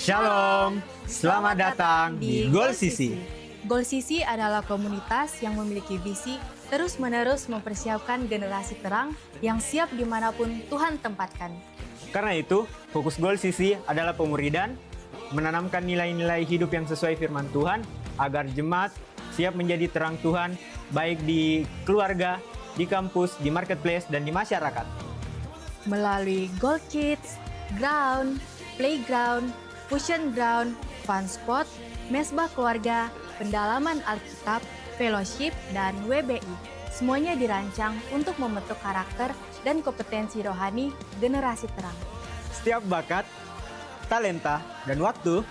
Shalom, selamat datang di Goal Sisi. Goal Sisi adalah komunitas yang memiliki visi terus-menerus mempersiapkan generasi terang yang siap dimanapun Tuhan tempatkan. Karena itu, fokus Goal Sisi adalah pemuridan, menanamkan nilai-nilai hidup yang sesuai firman Tuhan, agar jemaat siap menjadi terang Tuhan, baik di keluarga, di kampus, di marketplace, dan di masyarakat. Melalui Goal Kids, Ground, Playground, Fusion Ground, Fun Spot, Mesbah Keluarga, Pendalaman Alkitab, Fellowship, dan WBI. Semuanya dirancang untuk membentuk karakter dan kompetensi rohani generasi terang. Setiap bakat, talenta, dan waktu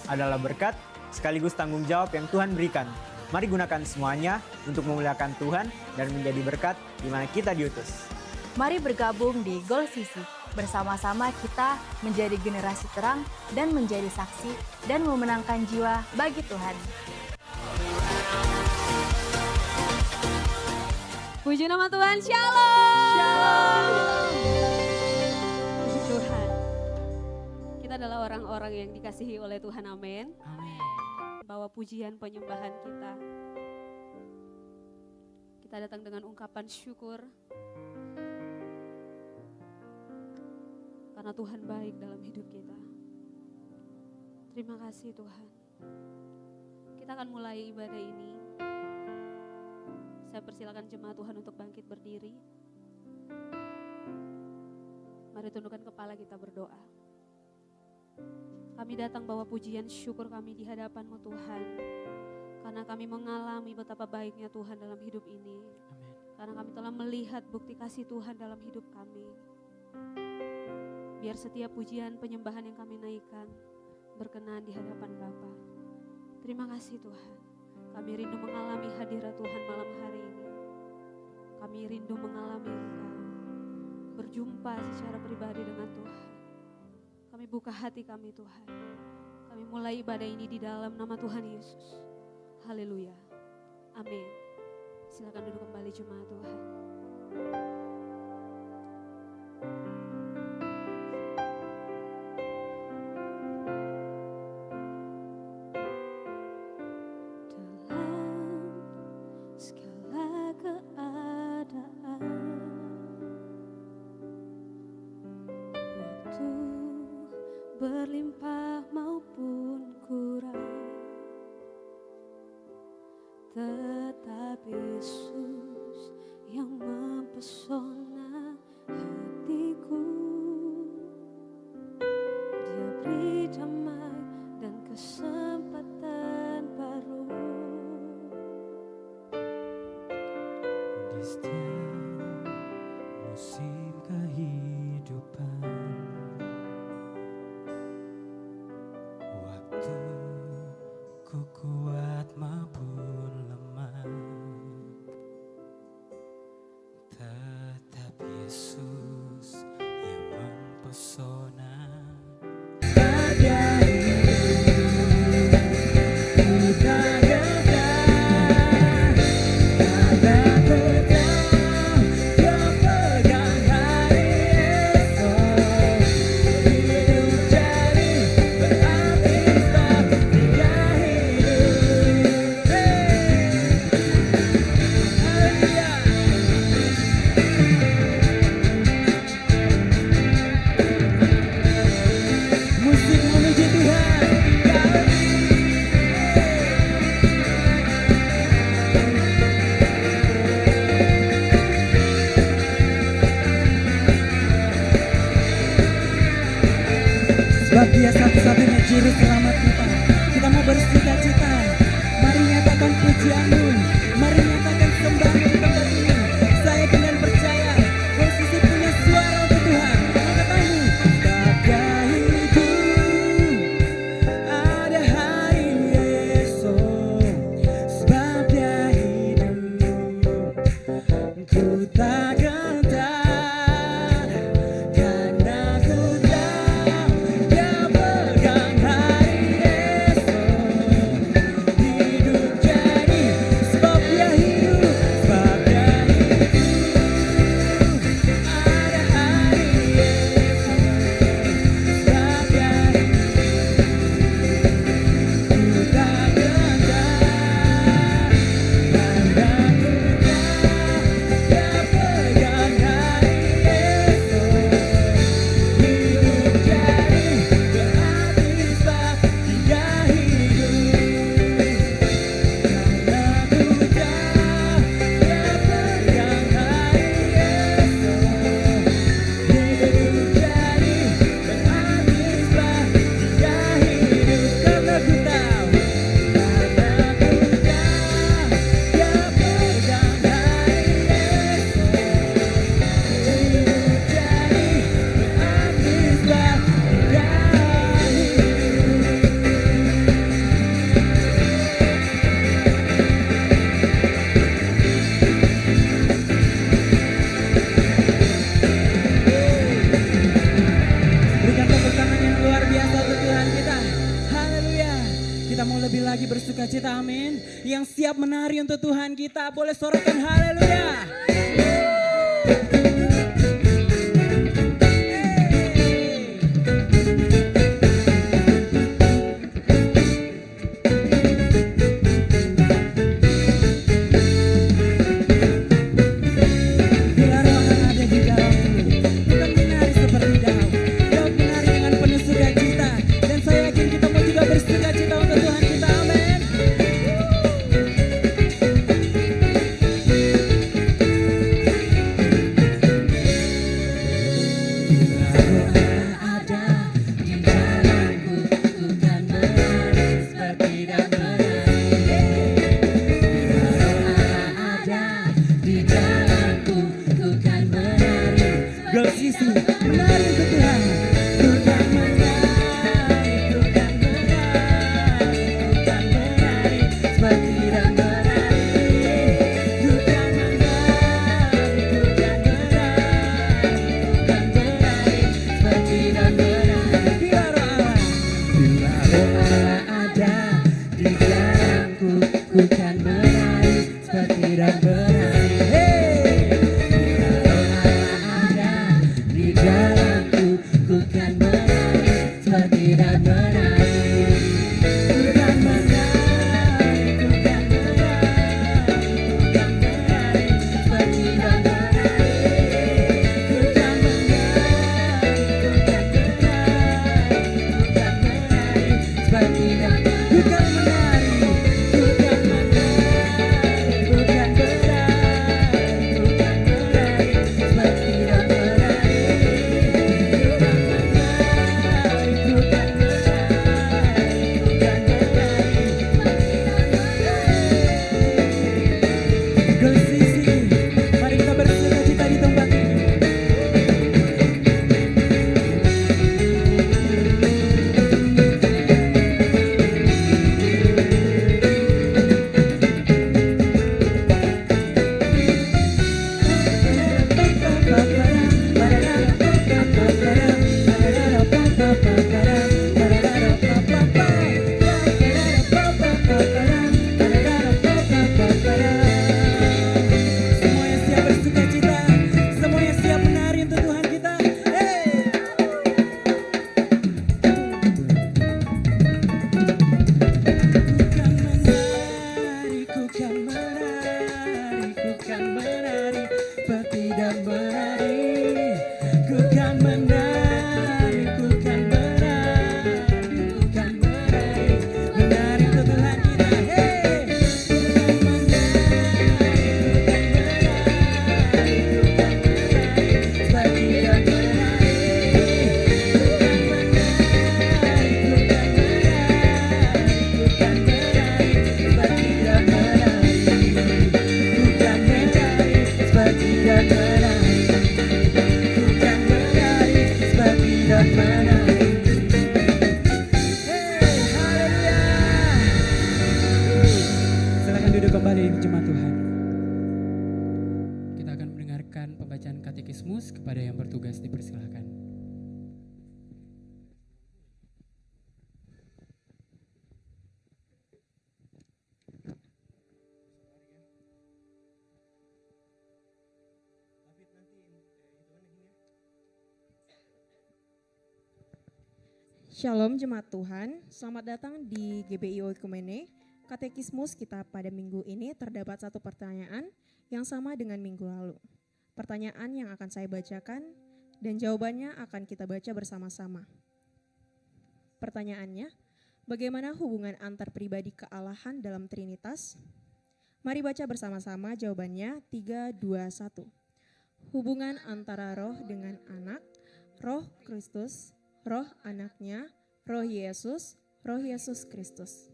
adalah berkat sekaligus tanggung jawab yang Tuhan berikan. Mari gunakan semuanya untuk memuliakan Tuhan dan menjadi berkat di mana kita diutus. Mari bergabung di Goal Sisi. Bersama-sama kita menjadi generasi terang dan menjadi saksi dan memenangkan jiwa bagi Tuhan. Puji nama Tuhan, Shalom. Shalom. Puji Tuhan. Kita adalah orang-orang yang dikasihi oleh Tuhan, amin. Amin. Bawa pujian penyembahan kita. Kita datang dengan ungkapan syukur. Karena Tuhan baik dalam hidup kita. Terima kasih Tuhan. Kita akan mulai ibadah ini. Saya persilakan jemaat Tuhan untuk bangkit berdiri. Mari tundukkan kepala kita berdoa. Kami datang bawa pujian syukur kami di hadapan-Mu Tuhan. Karena kami mengalami betapa baiknya Tuhan dalam hidup ini. Amin. Karena kami telah melihat bukti kasih Tuhan dalam hidup kami. Biar setiap pujian penyembahan yang kami naikkan berkenan di hadapan Bapa. Terima kasih Tuhan. Kami rindu mengalami hadirat Tuhan malam hari ini. Kami rindu mengalami Engkau. Berjumpa secara pribadi dengan Tuhan. Kami buka hati kami Tuhan. Kami mulai ibadah ini di dalam nama Tuhan Yesus. Haleluya. Amin. Silakan duduk kembali jemaat Tuhan. Berlimpah maupun kurang, tetap Yesus yang mempesona hatiku. Dia beri damai dan kesempatan baru. Di setiap musim kehidupan, ku kuat maupun lemah, tetap Yesus yang mempesona. Sebab Dia satu-satunya juru selamat kita. Kita mau bersuka-cita. Mari nyatakan pujian-Mu. Mari nyatakan sembah-Mu di tempat ini. Saya dengan percaya Goal Sisi punya suara untuk Tuhan. Angkat tanganmu. Sebab Dia hidup, ada hari esok. Sebab Dia hidup, ku tak gentar. Karena ku tahu Dia pegang hari esok. bersukacita, amin. Yang siap menari untuk Tuhan kita, boleh sorakan haleluya. Bila roh Allah ada di dalammu, bukan menari seperti Daud. Daud menari dengan penuh sukacita, dan saya yakin kita mau juga bersukacita untuk Tuhan kita, amin. Girl Sisi, menari untuk Tuhan. Ku kan menari, ku kan menari, ku kan menari seperti dan menari. Ku kan menari, ku kan menari, ku kan menari seperti dan menari. Bila roh Allah ada di dalamku, ku kan menari seperti dan menari. Di dalamku, ku kan menari seperti dan menari. Ku kan menari, ku kan menari, ku kan menari seperti dan menari. Ku kan menari, ku kan menari, ku kan menari seperti dan menari. Ku kan menari, ku kan menari, ku kan menari, ku kan menari seperti dan menari. Girl Sisi, mari kita bersukacita di tempat ini. Semuanya siap bersukacita, semuanya siap menari untuk Tuhan kita. Hey! Ku kan menari, ku kan menari, seperti dan menari. Ku kan menari, ku kan menari, ku kan menari, menari untuk Tuhan kita. Hey! Ku kan menari, ku kan menari, seperti dan menari. Ku kan menari, ku kan menari, ku kan menari, seperti dan menari. Ku kan menari, seperti dan menari. Ku kan menari, seperti dan menari. Hey, haleluya. Silakan duduk kembali jemaat Tuhan. Kita akan mendengarkan pembacaan katekismus. Kepada yang bertugas dipersilahkan. Shalom jemaat Tuhan, selamat datang di GBI Oikumene. Katekismus kita pada minggu ini terdapat satu pertanyaan yang sama dengan minggu lalu. Pertanyaan yang akan saya bacakan dan jawabannya akan kita baca bersama-sama. Pertanyaannya, bagaimana hubungan antar pribadi kealahan dalam Trinitas? Mari baca bersama-sama jawabannya 3, 2, 1. Hubungan antara roh dengan anak, roh Kristus, roh anaknya, roh Yesus Kristus.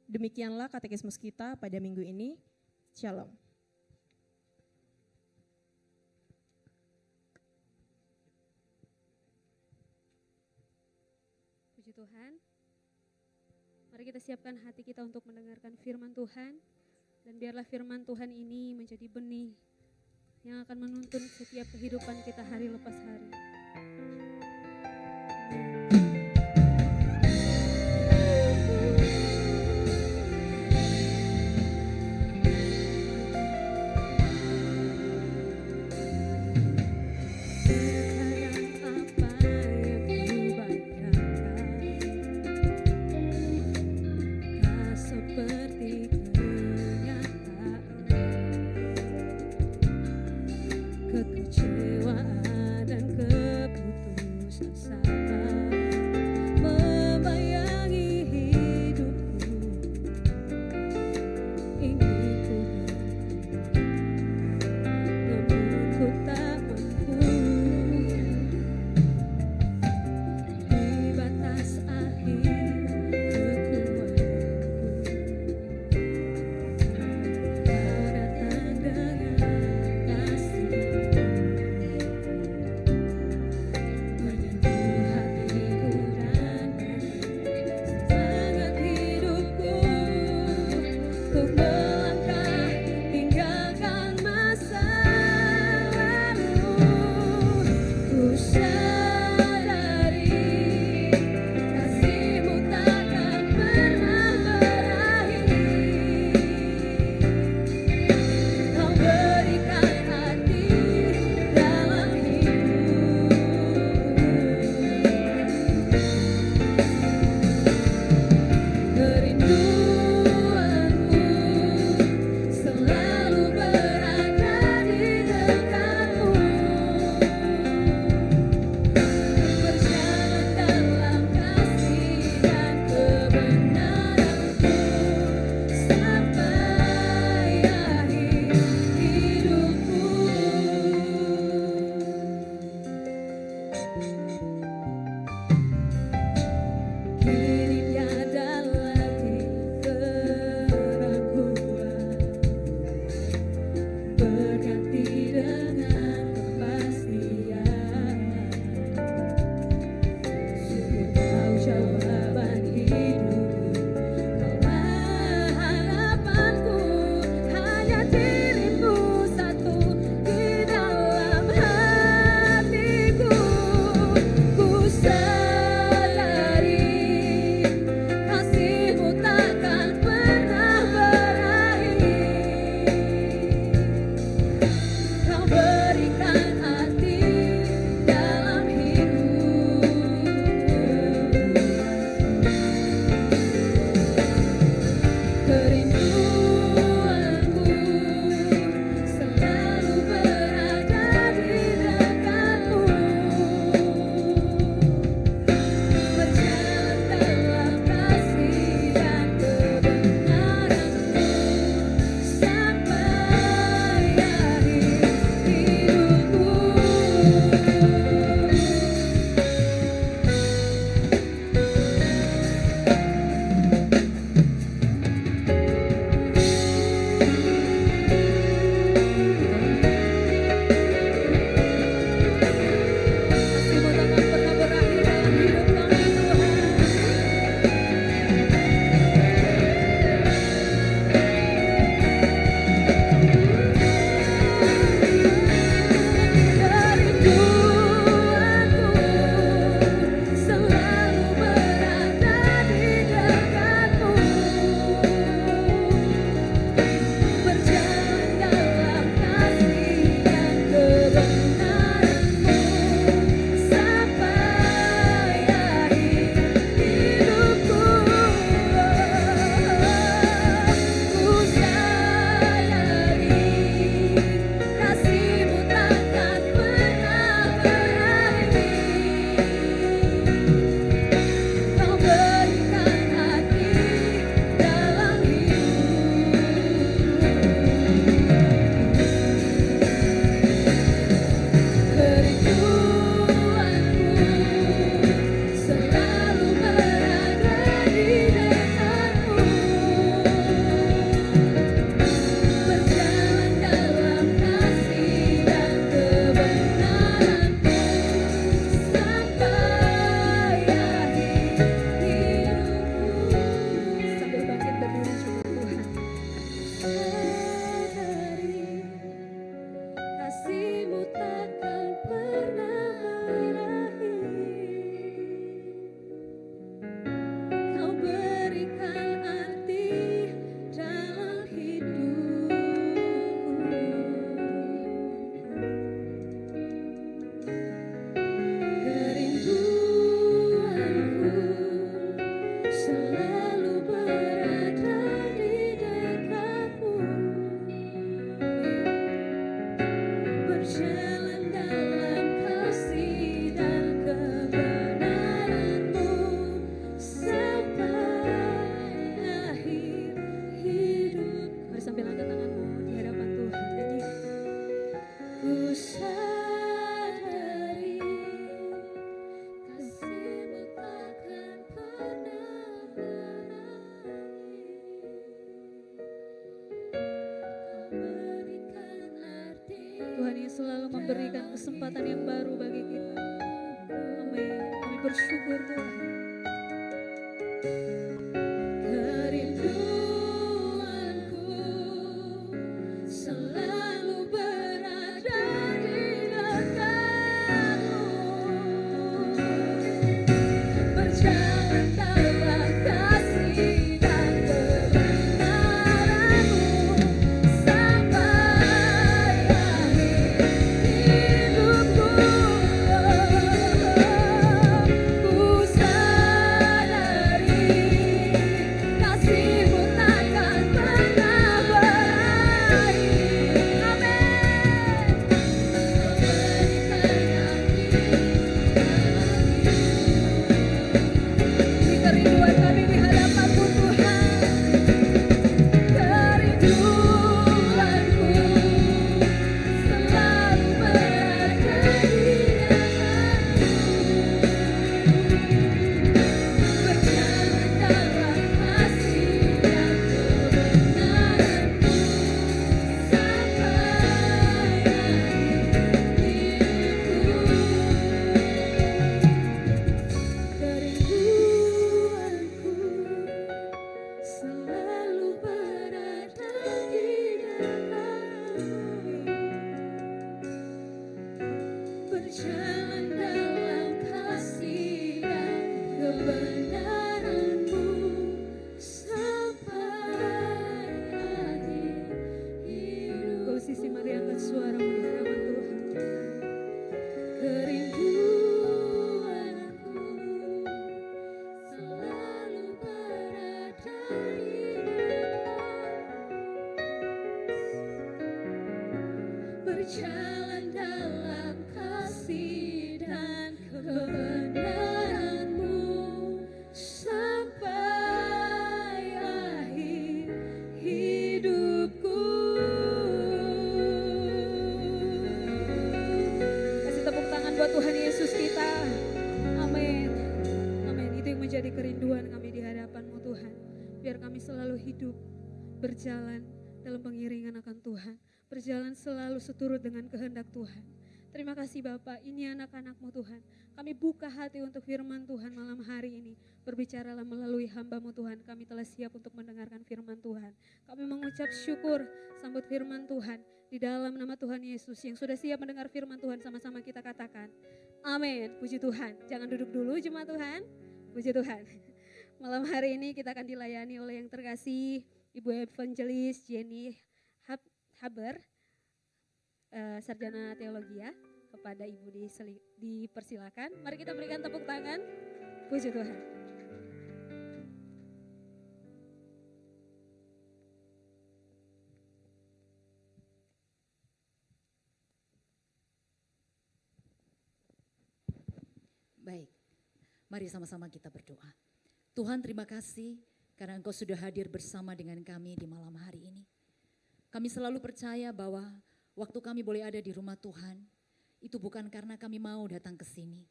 Demikianlah katekismus kita pada minggu ini. Shalom. Puji Tuhan. Mari kita siapkan hati kita untuk mendengarkan firman Tuhan. Dan biarlah firman Tuhan ini menjadi benih yang akan menuntun setiap kehidupan kita hari lepas hari. Amin. kasih-Mu takkan pernah berakhir. Kau berikan arti dalam hidupku. Kerinduanku selalu berada di dekatmu, berjalan dalam kasih dan kebenaran-Mu sampai akhir hidup. Mari sambil angkat tanganmu di hadapan Tuhan, nyanyi. Ku sadari kasih-Mu takkan pernah berakhir. Kau berikan arti. Tuhan yang selalu memberikan kesempatan yang baru bagi kita. Amin. Kami bersyukur Tuhan. Kerinduanku selalu berada di dekatmu, berjalan dalam kasih dan kebenaran-Mu sampai akhir hidupku. Ku sadari kasih-Mu takkan pernah berakhir. Amin. Kau berikan arti. Ini kerinduan kami di hadapan-Mu Tuhan. Kerinduanku selalu berada di dekatmu, berjalan dalam kasih dan kebenaran-Mu sampai akhir hidupku. Kerinduanku selalu berada di dekatmu, berjalan dalam kasih dan kebenaran-Mu sampai akhir hidup. Kau sisi mari angkat suaramu di hadapan Tuhan. Kerinduanku selalu berada di dekatmu, berjalan dalam kasih dan kebenaran-Mu sampai akhir hidupku. Kasih tepuk tangan buat Tuhan Yesus kita. Amin. Amin. Itu yang menjadi kerinduan kami di hadapan-Mu Tuhan. Biar kami selalu hidup, berjalan dalam pengiringan akan Tuhan, berjalan selalu seturut dengan kehendak Tuhan. Terima kasih Bapak, ini anak-anak-Mu Tuhan. Kami buka hati untuk firman Tuhan malam hari ini. Berbicaralah melalui hamba-Mu Tuhan, kami telah siap untuk mendengarkan firman Tuhan. Kami mengucap syukur sambut firman Tuhan di dalam nama Tuhan Yesus. Yang sudah siap mendengar firman Tuhan sama-sama kita katakan, amin. Puji Tuhan, jangan duduk dulu jemaat Tuhan. Puji Tuhan. Malam hari ini kita akan dilayani oleh yang terkasih Ibu Evangelis Jenny Haber, sarjana teologi ya. Kepada Ibu dipersilakan. Mari kita berikan tepuk tangan. Puji Tuhan. Baik, mari sama-sama kita berdoa. Tuhan, terima kasih karena Engkau sudah hadir bersama dengan kami di malam hari ini. Kami selalu percaya bahwa waktu kami boleh ada di rumah Tuhan, itu bukan karena kami mau datang ke sini.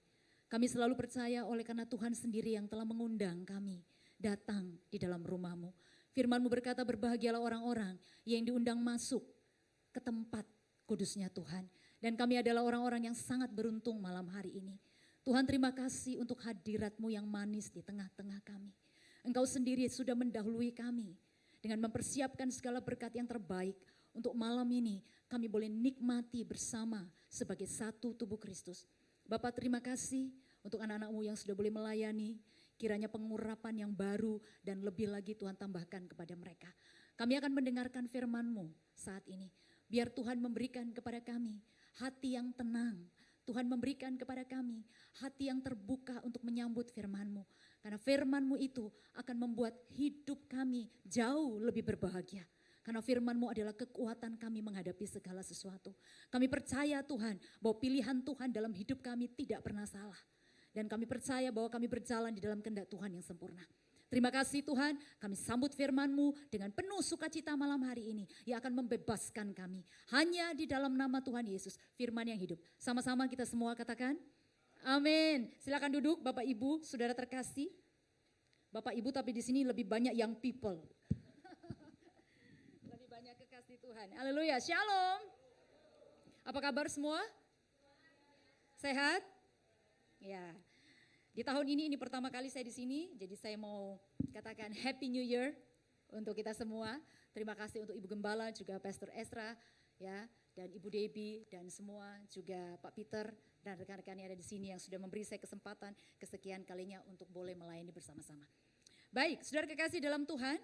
Kami selalu percaya oleh karena Tuhan sendiri yang telah mengundang kami datang di dalam rumah-Mu. Firman-Mu berkata, berbahagialah orang-orang yang diundang masuk ke tempat kudusnya Tuhan. Dan kami adalah orang-orang yang sangat beruntung malam hari ini. Tuhan, terima kasih untuk hadirat-Mu yang manis di tengah-tengah kami. Engkau sendiri sudah mendahului kami dengan mempersiapkan segala berkat yang terbaik untuk malam ini kami boleh nikmati bersama sebagai satu tubuh Kristus. Bapak terima kasih untuk anak-anak-Mu yang sudah boleh melayani. Kiranya pengurapan yang baru dan lebih lagi Tuhan tambahkan kepada mereka. Kami akan mendengarkan firman-Mu saat ini. Biar Tuhan memberikan kepada kami hati yang tenang. Tuhan memberikan kepada kami hati yang terbuka untuk menyambut firman-Mu. Karena firman-Mu itu akan membuat hidup kami jauh lebih berbahagia. Karena firman-Mu adalah kekuatan kami menghadapi segala sesuatu. Kami percaya Tuhan bahwa pilihan Tuhan dalam hidup kami tidak pernah salah. Dan kami percaya bahwa kami berjalan di dalam kehendak Tuhan yang sempurna. Terima kasih Tuhan, kami sambut firman-Mu dengan penuh sukacita malam hari ini yang akan membebaskan kami. Hanya di dalam nama Tuhan Yesus, firman yang hidup. Sama-sama kita semua katakan, amin. Silakan duduk Bapak Ibu, saudara terkasih. Bapak Ibu tapi di sini lebih banyak young people. Lebih banyak kekasih Tuhan. Haleluya, shalom. Apa kabar semua? Sehat? Ya. Di tahun ini pertama kali saya di sini, jadi saya mau katakan Happy New Year untuk kita semua. Terima kasih untuk Ibu Gembala, juga Pastor Esra, ya, dan Ibu Debbie, dan semua juga Pak Peter dan rekan-rekan yang ada di sini yang sudah memberi saya kesempatan kesekian kalinya untuk boleh melayani bersama-sama. Baik, saudara kekasih dalam Tuhan,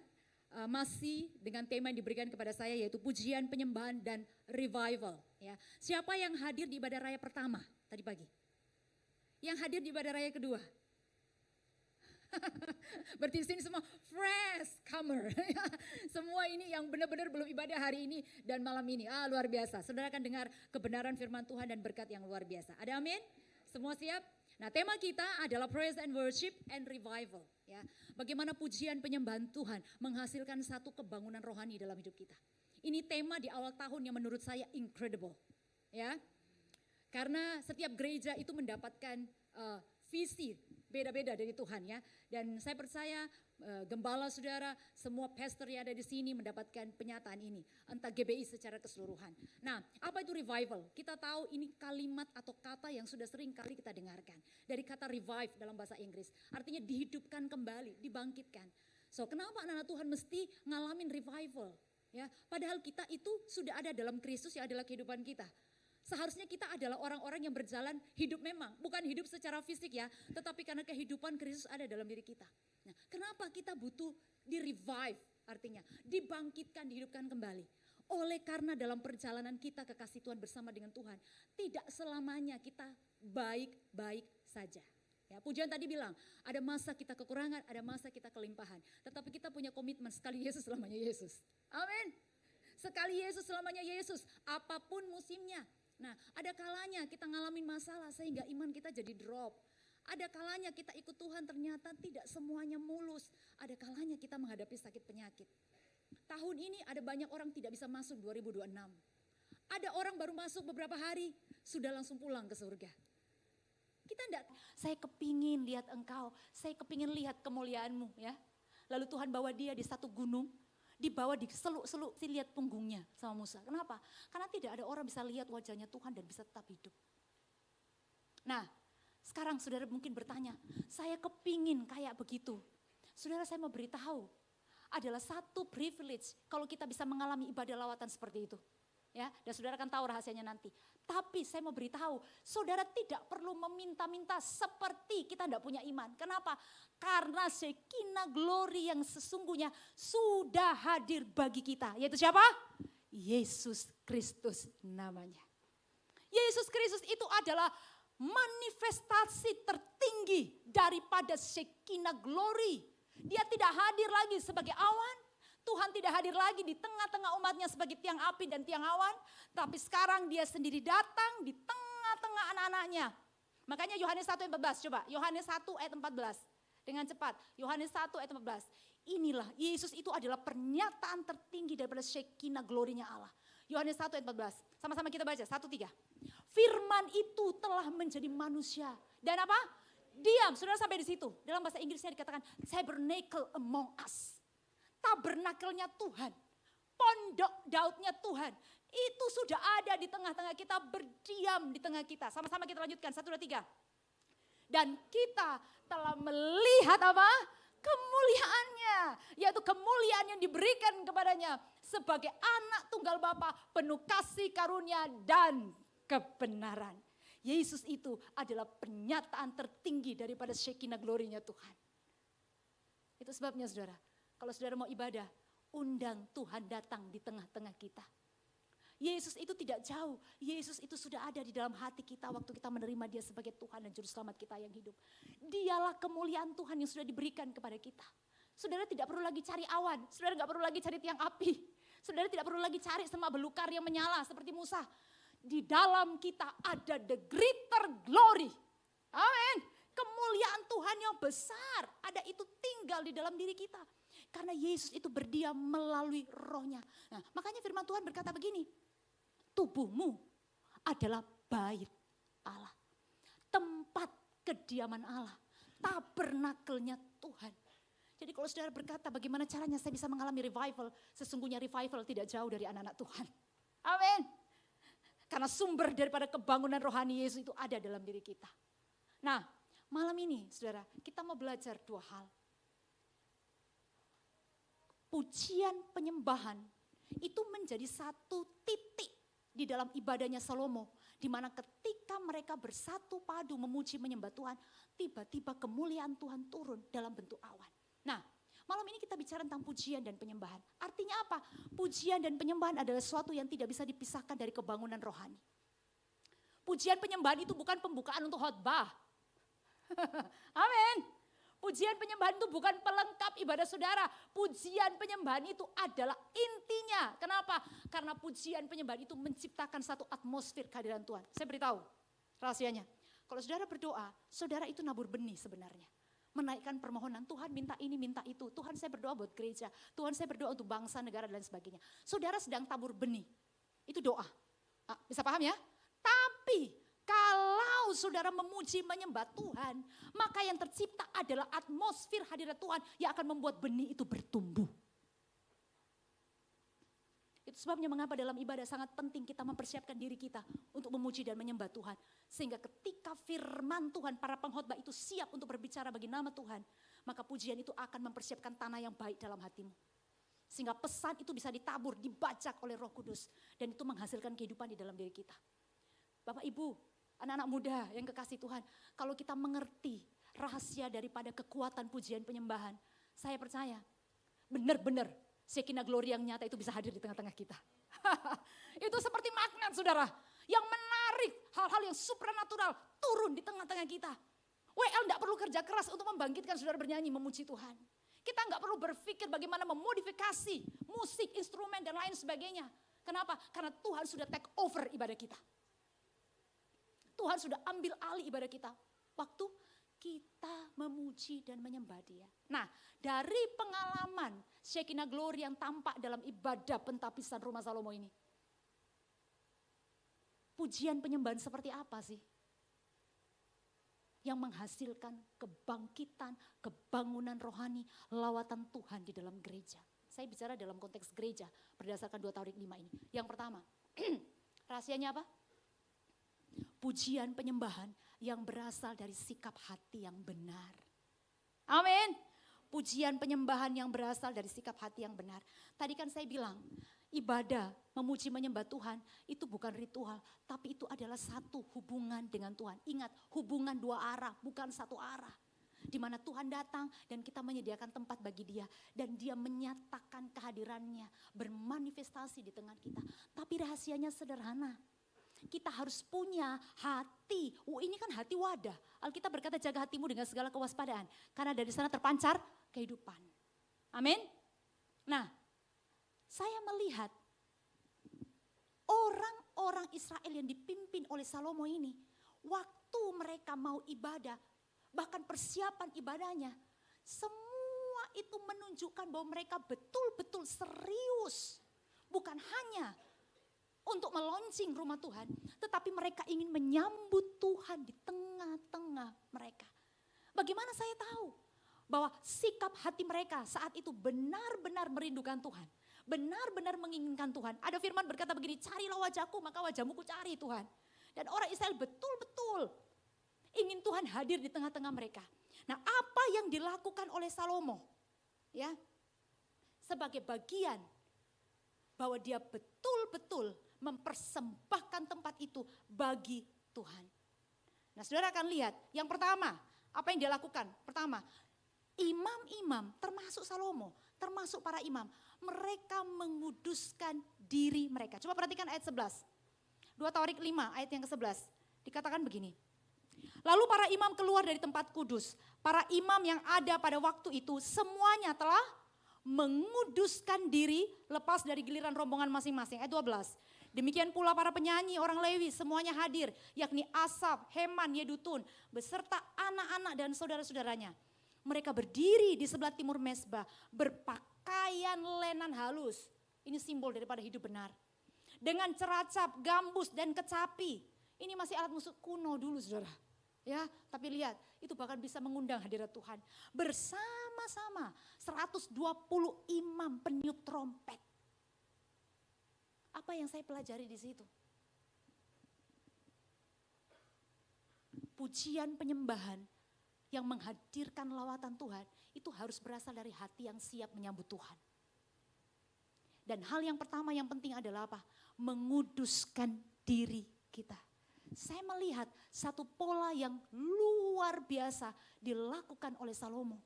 masih dengan tema yang diberikan kepada saya yaitu pujian, penyembahan, dan revival. Ya. Siapa yang hadir di ibadah raya pertama tadi pagi? Yang hadir di ibadah raya kedua. Berarti di sini semua fresh comer. Semua ini yang benar-benar belum ibadah hari ini dan malam ini. Luar biasa. Saudara akan dengar kebenaran firman Tuhan dan berkat yang luar biasa. Ada amin? Semua siap? Nah, tema kita adalah praise and worship and revival, ya. Bagaimana pujian penyembahan Tuhan menghasilkan satu kebangunan rohani dalam hidup kita. Ini tema di awal tahun yang menurut saya incredible, ya. Karena setiap gereja itu mendapatkan visi beda-beda dari Tuhan, ya. Dan saya percaya gembala saudara, semua pastor yang ada di sini mendapatkan penyataan ini. Entah GBI secara keseluruhan. Nah, apa itu revival? Kita tahu ini kalimat atau kata yang sudah sering kali kita dengarkan. Dari kata revive dalam bahasa Inggris. Artinya dihidupkan kembali, dibangkitkan. So, kenapa anak-anak Tuhan mesti ngalamin revival? Ya, padahal kita itu sudah ada dalam Kristus yang adalah kehidupan kita. Seharusnya kita adalah orang-orang yang berjalan hidup memang, bukan hidup secara fisik ya, tetapi karena kehidupan Kristus ada dalam diri kita. Nah, kenapa kita butuh di-revive, artinya dibangkitkan, dihidupkan kembali? Oleh karena dalam perjalanan kita kekasih Tuhan bersama dengan Tuhan, tidak selamanya kita baik-baik saja. Ya, pujian tadi bilang, ada masa kita kekurangan, ada masa kita kelimpahan. Tetapi kita punya komitmen sekali Yesus selamanya Yesus. Amin. Sekali Yesus selamanya Yesus, apapun musimnya. Nah, ada kalanya kita ngalamin masalah sehingga iman kita jadi drop. Ada kalanya kita ikut Tuhan ternyata tidak semuanya mulus. Ada kalanya kita menghadapi sakit penyakit. Tahun ini ada banyak orang tidak bisa masuk 2026. Ada orang baru masuk beberapa hari sudah langsung pulang ke surga. Kita enggak, saya kepingin lihat engkau, saya kepingin lihat kemuliaanmu, ya. Lalu Tuhan bawa dia di satu gunung. Dibawa di seluk-seluk, lihat punggungnya sama Musa. Kenapa? Karena tidak ada orang bisa lihat wajahnya Tuhan dan bisa tetap hidup. Nah, sekarang saudara mungkin bertanya, saya kepingin kayak begitu. Saudara, saya mau beritahu, adalah satu privilege kalau kita bisa mengalami ibadah lawatan seperti itu. Ya, dan saudara akan tahu rahasianya nanti. Tapi saya mau beritahu, saudara tidak perlu meminta-minta seperti kita tidak punya iman. Kenapa? Karena Shekinah glory yang sesungguhnya sudah hadir bagi kita. Yaitu siapa? Yesus Kristus namanya. Yesus Kristus itu adalah manifestasi tertinggi daripada Shekinah glory. Dia tidak hadir lagi sebagai awan. Tuhan tidak hadir lagi di tengah-tengah umatnya sebagai tiang api dan tiang awan. Tapi sekarang dia sendiri datang di tengah-tengah anak-anaknya. Makanya Yohanes 1 ayat 14, coba. Yohanes 1 ayat 14. Dengan cepat, Yohanes 1 ayat 14. Inilah, Yesus itu adalah pernyataan tertinggi daripada Shekinah glorinya Allah. Yohanes 1 ayat 14. Sama-sama kita baca, 1-3. Firman itu telah menjadi manusia. Dan apa? Diam, saudara sampai di situ. Dalam bahasa Inggrisnya dikatakan, tabernacle among us. Tabernakelnya Tuhan, pondok Daudnya Tuhan, itu sudah ada di tengah-tengah kita, berdiam di tengah kita. Sama-sama kita lanjutkan, 1, 2, 3. Dan kita telah melihat apa? kemuliaannya, yaitu kemuliaan yang diberikan kepadanya sebagai anak tunggal Bapa, penuh kasih karunia dan kebenaran. Yesus itu adalah penyataan tertinggi daripada Shekinah glory-nya Tuhan. Itu sebabnya saudara, kalau saudara mau ibadah, undang Tuhan datang di tengah-tengah kita. Yesus itu tidak jauh, Yesus itu sudah ada di dalam hati kita waktu kita menerima Dia sebagai Tuhan dan Juru Selamat kita yang hidup. Dialah kemuliaan Tuhan yang sudah diberikan kepada kita. Saudara tidak perlu lagi cari awan, saudara tidak perlu lagi cari tiang api. Saudara tidak perlu lagi cari semak belukar yang menyala seperti Musa. Di dalam kita ada the greater glory. Amin. Kemuliaan Tuhan yang besar, ada itu tinggal di dalam diri kita. Karena Yesus itu berdiam melalui rohnya. Nah, makanya firman Tuhan berkata begini, tubuhmu adalah bait Allah. Tempat kediaman Allah, tabernakelnya Tuhan. Jadi kalau saudara berkata bagaimana caranya saya bisa mengalami revival, sesungguhnya revival tidak jauh dari anak-anak Tuhan. Amin. Karena sumber daripada kebangunan rohani Yesus itu ada dalam diri kita. Nah, malam ini saudara, kita mau belajar dua hal. Pujian penyembahan itu menjadi satu titik di dalam ibadahnya Salomo. Di mana ketika mereka bersatu padu memuji menyembah Tuhan, tiba-tiba kemuliaan Tuhan turun dalam bentuk awan. Nah, malam ini kita bicara tentang pujian dan penyembahan. Artinya apa? Pujian dan penyembahan adalah sesuatu yang tidak bisa dipisahkan dari kebangunan rohani. Pujian penyembahan itu bukan pembukaan untuk khotbah. Amin. Pujian penyembahan itu bukan pelengkap ibadah saudara. Pujian penyembahan itu adalah intinya. Kenapa? Karena pujian penyembahan itu menciptakan satu atmosfer kehadiran Tuhan. Saya beritahu rahasianya. Kalau saudara berdoa, saudara itu nabur benih sebenarnya. Menaikkan permohonan, Tuhan minta ini, minta itu. Tuhan saya berdoa buat gereja. Tuhan saya berdoa untuk bangsa, negara dan sebagainya. Saudara sedang tabur benih. Itu doa. Bisa paham ya? Tapi kalau saudara memuji menyembah Tuhan, maka yang tercipta adalah atmosfer hadirat Tuhan yang akan membuat benih itu bertumbuh. Itu sebabnya mengapa dalam ibadah sangat penting kita mempersiapkan diri kita untuk memuji dan menyembah Tuhan. Sehingga ketika firman Tuhan, para pengkhotbah itu siap untuk berbicara bagi nama Tuhan, maka pujian itu akan mempersiapkan tanah yang baik dalam hatimu. Sehingga pesan itu bisa ditabur, dibajak oleh Roh Kudus. Dan itu menghasilkan kehidupan di dalam diri kita. Bapak Ibu, anak-anak muda yang kekasih Tuhan, kalau kita mengerti rahasia daripada kekuatan pujian penyembahan, saya percaya benar-benar Shekinah glory yang nyata itu bisa hadir di tengah-tengah kita. Itu seperti magnet saudara, yang menarik hal-hal yang supranatural turun di tengah-tengah kita. WL tidak perlu kerja keras untuk membangkitkan saudara bernyanyi memuji Tuhan. Kita nggak perlu berpikir bagaimana memodifikasi musik, instrumen dan lain sebagainya. Kenapa? Karena Tuhan sudah take over ibadah kita. Tuhan sudah ambil alih ibadah kita. Waktu kita memuji dan menyembah Dia. Nah, dari pengalaman Shekinah glory yang tampak dalam ibadah pentapisan rumah Salomo ini. Pujian penyembahan seperti apa sih? Yang menghasilkan kebangkitan, kebangunan rohani, lawatan Tuhan di dalam gereja. Saya bicara dalam konteks gereja berdasarkan 2 Tawarik 5 ini. Yang pertama, rahasianya apa? Pujian penyembahan yang berasal dari sikap hati yang benar. Amin. Pujian penyembahan yang berasal dari sikap hati yang benar. Tadi kan saya bilang, ibadah memuji menyembah Tuhan itu bukan ritual, tapi itu adalah satu hubungan dengan Tuhan. Ingat, hubungan dua arah, bukan satu arah. Di mana Tuhan datang dan kita menyediakan tempat bagi Dia. Dan Dia menyatakan kehadirannya, bermanifestasi di tengah kita. Tapi rahasianya sederhana. Kita harus punya hati. Ini kan hati wadah. Alkitab berkata jaga hatimu dengan segala kewaspadaan. Karena dari sana terpancar kehidupan. Amin. Nah, saya melihat orang-orang Israel yang dipimpin oleh Salomo ini. Waktu mereka mau ibadah, bahkan persiapan ibadahnya. Semua itu menunjukkan bahwa mereka betul-betul serius. Bukan hanya untuk melonceng rumah Tuhan, tetapi mereka ingin menyambut Tuhan di tengah-tengah mereka. Bagaimana saya tahu bahwa sikap hati mereka saat itu benar-benar merindukan Tuhan, benar-benar menginginkan Tuhan. Ada firman berkata begini, carilah wajahku maka wajahmu ku cari Tuhan. Dan orang Israel betul-betul ingin Tuhan hadir di tengah-tengah mereka. Nah, apa yang dilakukan oleh Salomo? Ya, sebagai bagian bahwa dia betul-betul mempersembahkan tempat itu bagi Tuhan. Nah, saudara akan lihat, yang pertama, apa yang dia lakukan? Pertama, imam-imam termasuk Salomo, termasuk para imam, mereka menguduskan diri mereka. Coba perhatikan ayat 11. 2 Tawarik 5 ayat yang ke-11. Dikatakan begini. Lalu para imam keluar dari tempat kudus. Para imam yang ada pada waktu itu semuanya telah menguduskan diri lepas dari giliran rombongan masing-masing. Ayat 12. Demikian pula para penyanyi, orang Lewi semuanya hadir, yakni Asaf, Heman, Yedutun, beserta anak-anak dan saudara-saudaranya. Mereka berdiri di sebelah timur mezbah, berpakaian lenan halus. Ini simbol daripada hidup benar. Dengan ceracap, gambus, dan kecapi. Ini masih alat musik kuno dulu, saudara. Ya, tapi lihat, itu bahkan bisa mengundang hadirat Tuhan. Bersama-sama 120 imam peniup trompet. Apa yang saya pelajari di situ? Pujian penyembahan yang menghadirkan lawatan Tuhan itu harus berasal dari hati yang siap menyambut Tuhan. Dan hal yang pertama yang penting adalah apa? Menguduskan diri kita. Saya melihat satu pola yang luar biasa dilakukan oleh Salomo.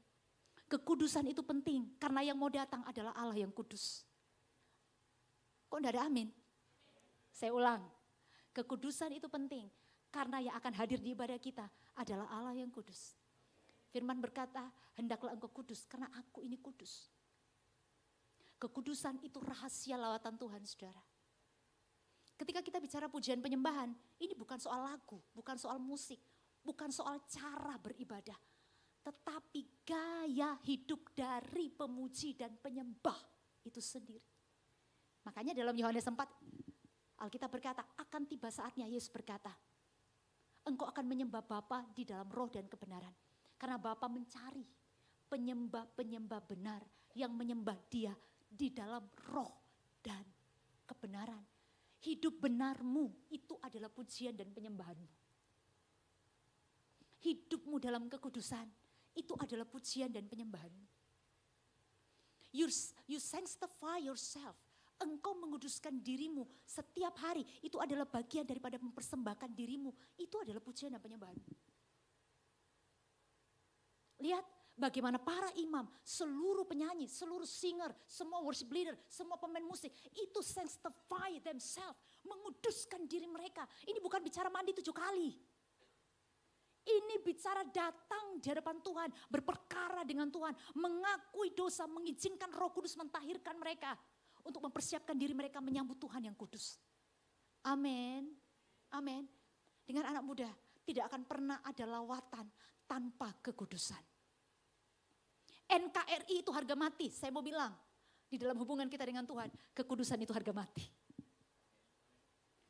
Kekudusan itu penting karena yang mau datang adalah Allah yang kudus. Kok enggak ada amin? Saya ulang, kekudusan itu penting karena yang akan hadir di ibadah kita adalah Allah yang kudus. Firman berkata, hendaklah engkau kudus karena aku ini kudus. Kekudusan itu rahasia lawatan Tuhan, saudara. Ketika kita bicara pujian penyembahan, ini bukan soal lagu, bukan soal musik, bukan soal cara beribadah. Tetapi gaya hidup dari pemuji dan penyembah itu sendiri. Makanya dalam Yohanes 4, Alkitab berkata, akan tiba saatnya Yesus berkata, engkau akan menyembah Bapa di dalam roh dan kebenaran. Karena Bapa mencari penyembah-penyembah benar yang menyembah Dia di dalam roh dan kebenaran. Hidup benarmu itu adalah pujian dan penyembahanmu. Hidupmu dalam kekudusan itu adalah pujian dan penyembahanmu. You sanctify yourself. Engkau menguduskan dirimu setiap hari. Itu adalah bagian daripada mempersembahkan dirimu. Itu adalah pujian dan penyembahanmu. Lihat bagaimana para imam, seluruh penyanyi, seluruh singer, semua worship leader, semua pemain musik. Itu sanctify themselves. Menguduskan diri mereka. Ini bukan bicara mandi 7 kali. Ini bicara datang di hadapan Tuhan. Berperkara dengan Tuhan. Mengakui dosa, mengizinkan Roh Kudus mentahirkan mereka. Untuk mempersiapkan diri mereka menyambut Tuhan yang kudus. Amin. Amin. Dengan anak muda, tidak akan pernah ada lawatan tanpa kekudusan. NKRI itu harga mati, saya mau bilang. Di dalam hubungan kita dengan Tuhan, kekudusan itu harga mati.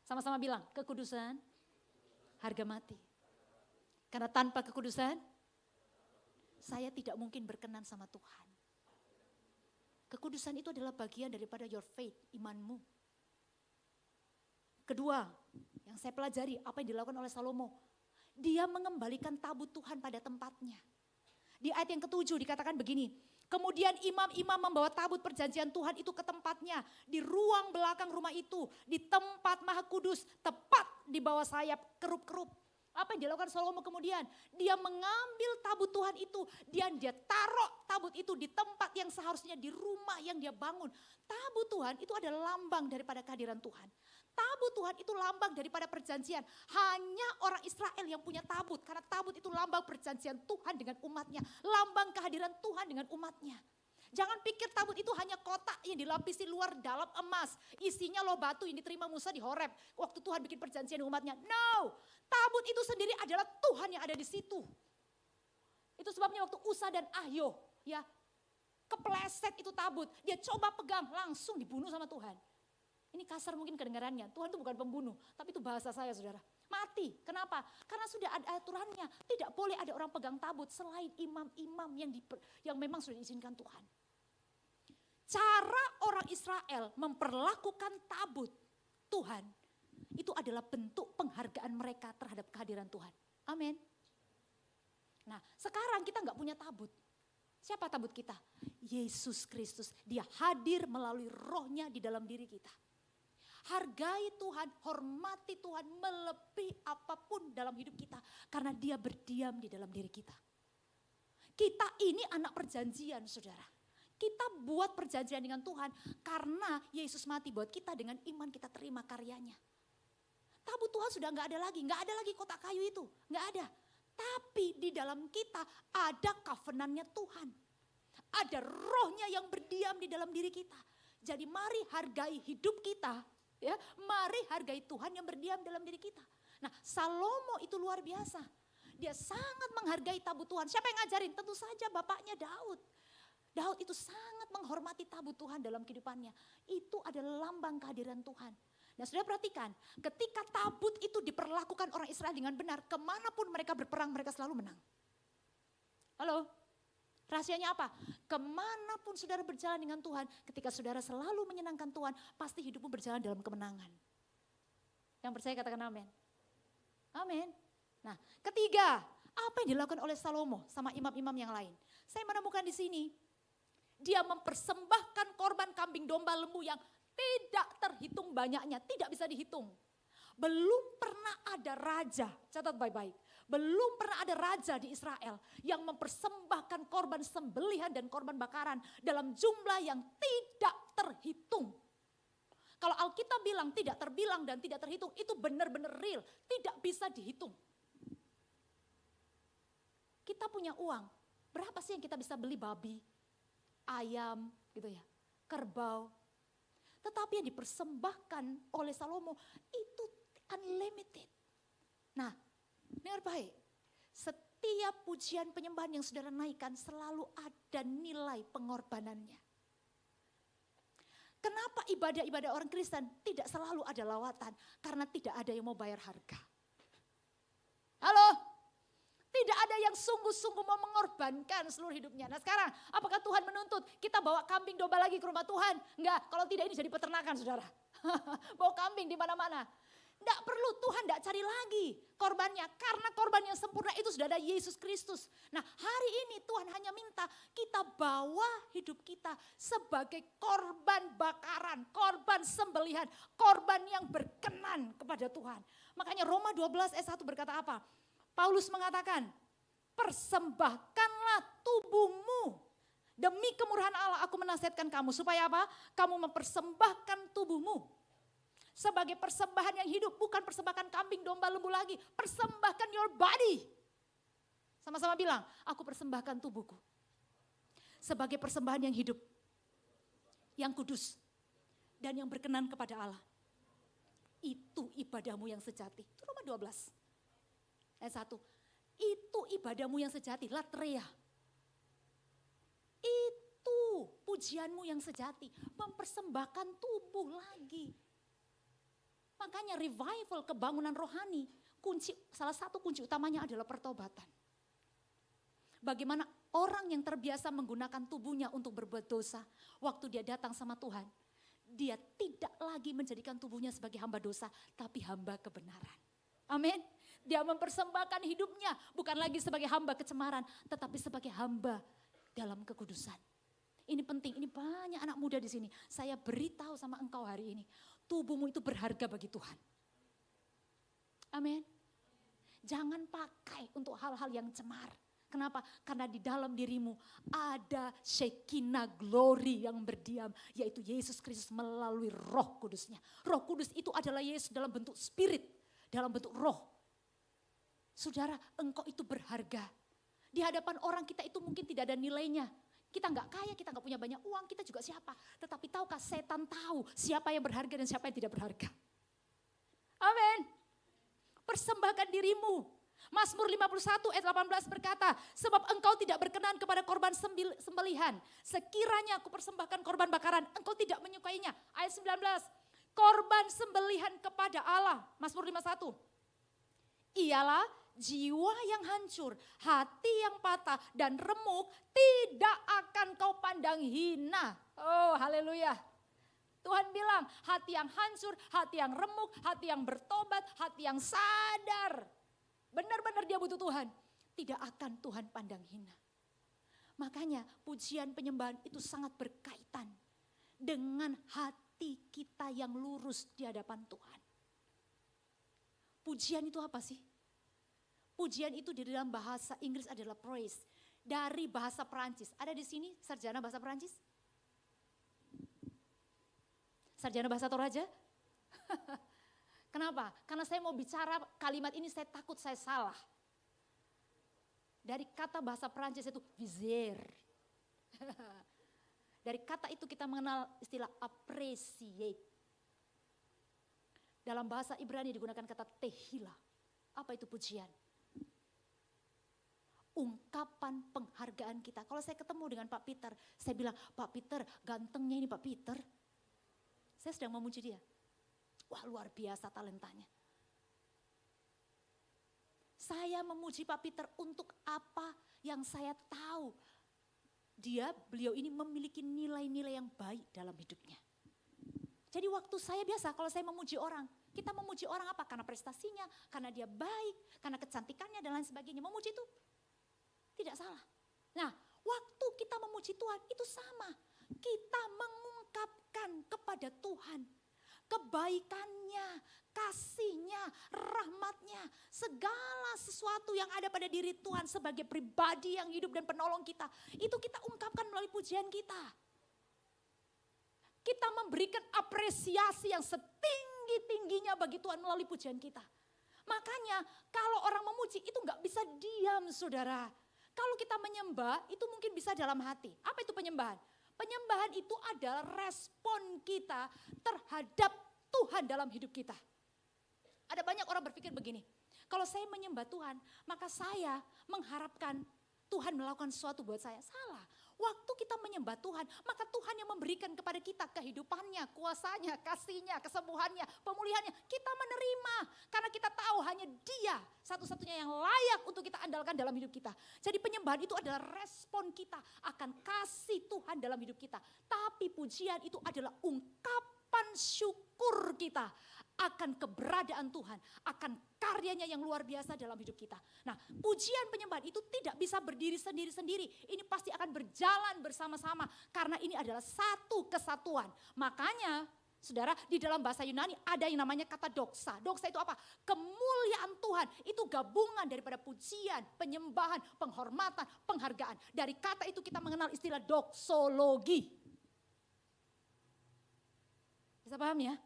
Sama-sama bilang, kekudusan harga mati. Karena tanpa kekudusan, saya tidak mungkin berkenan sama Tuhan. Kekudusan itu adalah bagian daripada your faith, imanmu. Kedua, yang saya pelajari apa yang dilakukan oleh Salomo. Dia mengembalikan tabut Tuhan pada tempatnya. Di ayat yang ke-7 dikatakan begini. Kemudian imam-imam membawa tabut perjanjian Tuhan itu ke tempatnya. Di ruang belakang rumah itu, di tempat maha kudus, tepat di bawah sayap kerup-kerup. Apa yang dilakukan Salomo kemudian? Dia mengambil tabut Tuhan itu, dia taruh tabut itu di tempat yang seharusnya di rumah yang dia bangun. Tabut Tuhan itu adalah lambang daripada kehadiran Tuhan. Tabut Tuhan itu lambang daripada perjanjian. Hanya orang Israel yang punya tabut, karena tabut itu lambang perjanjian Tuhan dengan umatnya. Lambang kehadiran Tuhan dengan umatnya. Jangan pikir tabut itu hanya kotak yang dilapisi luar dalam emas. Isinya loh batu yang diterima Musa di Horeb. Waktu Tuhan bikin perjanjian dengan umatnya. No, tabut itu sendiri adalah Tuhan yang ada di situ. Itu sebabnya waktu Usa dan Ahyo ya kepleset itu tabut. Dia coba pegang langsung dibunuh sama Tuhan. Ini kasar mungkin kedengarannya. Tuhan itu bukan pembunuh. Tapi itu bahasa saya saudara. Mati. Kenapa? Karena sudah ada aturannya. Tidak boleh ada orang pegang tabut selain imam-imam yang memang sudah diizinkan Tuhan. Cara orang Israel memperlakukan tabut Tuhan itu adalah bentuk penghargaan mereka terhadap kehadiran Tuhan. Amin. Nah, sekarang kita nggak punya tabut. Siapa tabut kita? Yesus Kristus. Dia hadir melalui rohnya di dalam diri kita. Hargai Tuhan, hormati Tuhan melebihi apapun dalam hidup kita. Karena dia berdiam di dalam diri kita. Kita ini anak perjanjian, saudara. Kita buat perjanjian dengan Tuhan karena Yesus mati buat kita, dengan iman kita terima karyanya. Tabut Tuhan sudah nggak ada lagi kotak kayu itu, nggak ada. Tapi di dalam kita ada covenant-nya Tuhan. Ada rohnya yang berdiam di dalam diri kita. Jadi mari hargai hidup kita, ya. Mari hargai Tuhan yang berdiam dalam diri kita. Nah, Salomo itu luar biasa. Dia sangat menghargai tabut Tuhan. Siapa yang ngajarin? Tentu saja bapaknya Daud. Daud itu sangat menghormati tabut Tuhan dalam kehidupannya. Itu adalah lambang kehadiran Tuhan. Nah, saudara perhatikan, ketika tabut itu diperlakukan orang Israel dengan benar, kemanapun mereka berperang, mereka selalu menang. Halo? Rahasianya apa? Kemanapun saudara berjalan dengan Tuhan, ketika saudara selalu menyenangkan Tuhan, pasti hidupmu berjalan dalam kemenangan. Yang percaya katakan amin. Amin. Nah, ketiga, apa yang dilakukan oleh Salomo sama imam-imam yang lain? Saya menemukan di sini, dia mempersembahkan korban kambing domba lembu yang tidak terhitung banyaknya, tidak bisa dihitung. Belum pernah ada raja, catat baik-baik. Belum pernah ada raja di Israel yang mempersembahkan korban sembelihan dan korban bakaran dalam jumlah yang tidak terhitung. Kalau Alkitab bilang tidak terbilang dan tidak terhitung, itu benar-benar real, tidak bisa dihitung. Kita punya uang, berapa sih yang kita bisa beli babi, ayam gitu ya, kerbau. Tetapi yang dipersembahkan oleh Salomo itu unlimited. Nah, dengar baik, setiap pujian penyembahan yang saudara naikkan selalu ada nilai pengorbanannya. Kenapa ibadah-ibadah orang Kristen tidak selalu ada lawatan? Karena tidak ada yang mau bayar harga. Halo? Tidak ada yang sungguh-sungguh mau mengorbankan seluruh hidupnya. Nah sekarang, apakah Tuhan menuntut kita bawa kambing domba lagi ke rumah Tuhan? Enggak, kalau tidak ini jadi peternakan saudara. Bawa kambing di mana-mana. Enggak perlu, Tuhan enggak cari lagi korbannya. Karena korban yang sempurna itu sudah ada Yesus Kristus. Nah hari ini Tuhan hanya minta kita bawa hidup kita sebagai korban bakaran, korban sembelihan, korban yang berkenan kepada Tuhan. Makanya Roma 12 ayat 1 berkata apa? Paulus mengatakan, persembahkanlah tubuhmu. Demi kemurahan Allah aku menasihatkan kamu. Supaya apa? Kamu mempersembahkan tubuhmu. Sebagai persembahan yang hidup. Bukan persembahan kambing, domba, lembu lagi. Persembahkan your body. Sama-sama bilang, aku persembahkan tubuhku. Sebagai persembahan yang hidup. Yang kudus. Dan yang berkenan kepada Allah. Itu ibadahmu yang sejati. Itu Roma 12. Ayat 1, itu ibadahmu yang sejati, latreia. Itu pujianmu yang sejati, mempersembahkan tubuh lagi. Makanya revival, kebangunan rohani, salah satu kunci utamanya adalah pertobatan. Bagaimana orang yang terbiasa menggunakan tubuhnya untuk berbuat dosa, waktu dia datang sama Tuhan, dia tidak lagi menjadikan tubuhnya sebagai hamba dosa, tapi hamba kebenaran. Amin. Dia mempersembahkan hidupnya bukan lagi sebagai hamba kecemaran, tetapi sebagai hamba dalam kekudusan. Ini penting, ini banyak anak muda di sini. Saya beritahu sama engkau hari ini, tubuhmu itu berharga bagi Tuhan. Amin. Jangan pakai untuk hal-hal yang cemar. Kenapa? Karena di dalam dirimu ada Shekinah glory yang berdiam, yaitu Yesus Kristus melalui Roh Kudusnya. Roh Kudus itu adalah Yesus dalam bentuk spirit, dalam bentuk roh. Saudara, engkau itu berharga. Di hadapan orang kita itu mungkin tidak ada nilainya. Kita nggak kaya, kita nggak punya banyak uang, kita juga siapa. Tetapi tahukah setan tahu siapa yang berharga dan siapa yang tidak berharga. Amin. Persembahkan dirimu. Mazmur 51 ayat 18 berkata, sebab engkau tidak berkenan kepada korban sembelihan. Sekiranya aku persembahkan korban bakaran, engkau tidak menyukainya. Ayat 19, korban sembelihan kepada Allah. Mazmur 51. Ialah jiwa yang hancur, hati yang patah dan remuk tidak akan kau pandang hina. Oh haleluya. Tuhan bilang hati yang hancur, hati yang remuk, hati yang bertobat, hati yang sadar. Benar-benar dia butuh Tuhan. tidak akan Tuhan pandang hina. Makanya pujian penyembahan itu sangat berkaitan dengan hati kita yang lurus di hadapan Tuhan. Pujian itu apa sih? Pujian itu di dalam bahasa Inggris adalah praise. Dari bahasa Perancis. Ada di sini sarjana bahasa Perancis? Sarjana bahasa Toraja? Kenapa? Karena saya mau bicara kalimat ini saya takut saya salah. Dari kata bahasa Perancis itu vizier. Dari kata itu kita mengenal istilah appreciate. Dalam bahasa Ibrani digunakan kata tehila. Apa itu pujian? Ungkapan penghargaan kita. Kalau saya ketemu dengan Pak Peter, saya bilang, Pak Peter gantengnya ini Pak Peter. Saya sedang memuji dia. Wah luar biasa talentanya. Saya memuji Pak Peter untuk apa yang saya tahu. Beliau ini memiliki nilai-nilai yang baik dalam hidupnya. Jadi waktu saya biasa kalau saya memuji orang. Kita memuji orang apa? Karena prestasinya, karena dia baik, karena kecantikannya dan lain sebagainya. Memuji itu tidak salah. Nah waktu kita memuji Tuhan itu sama. Kita mengungkapkan kepada Tuhan kebaikannya, kasihnya, rahmatnya, segala sesuatu yang ada pada diri Tuhan sebagai pribadi yang hidup dan penolong kita. Itu kita ungkapkan melalui pujian kita. Kita memberikan apresiasi yang setinggi-tingginya bagi Tuhan melalui pujian kita. Makanya kalau orang memuji itu gak bisa diam saudara. Kalau kita menyembah itu mungkin bisa dalam hati. Apa itu penyembahan? Penyembahan itu adalah respon kita terhadap Tuhan dalam hidup kita. Ada banyak orang berpikir begini, kalau saya menyembah Tuhan, maka saya mengharapkan Tuhan melakukan sesuatu buat saya. Salah. Waktu kita menyembah Tuhan, maka Tuhan yang memberikan kepada kita kehidupannya, kuasanya, kasihnya, kesembuhannya, pemulihannya. Kita menerima karena kita tahu hanya Dia satu-satunya yang layak untuk kita andalkan dalam hidup kita. Jadi penyembahan itu adalah respon kita akan kasih Tuhan dalam hidup kita. Tapi pujian itu adalah ungkapan syukur kita akan keberadaan Tuhan, akan karyanya yang luar biasa dalam hidup kita. Nah, pujian penyembahan itu tidak bisa berdiri sendiri-sendiri. Ini pasti akan berjalan bersama-sama karena ini adalah satu kesatuan. Makanya, saudara, di dalam bahasa Yunani ada yang namanya kata doxa. Doxa itu apa? Kemuliaan Tuhan. Itu gabungan daripada pujian, penyembahan, penghormatan, penghargaan. Dari kata itu kita mengenal istilah doxologi. Bisa paham ya?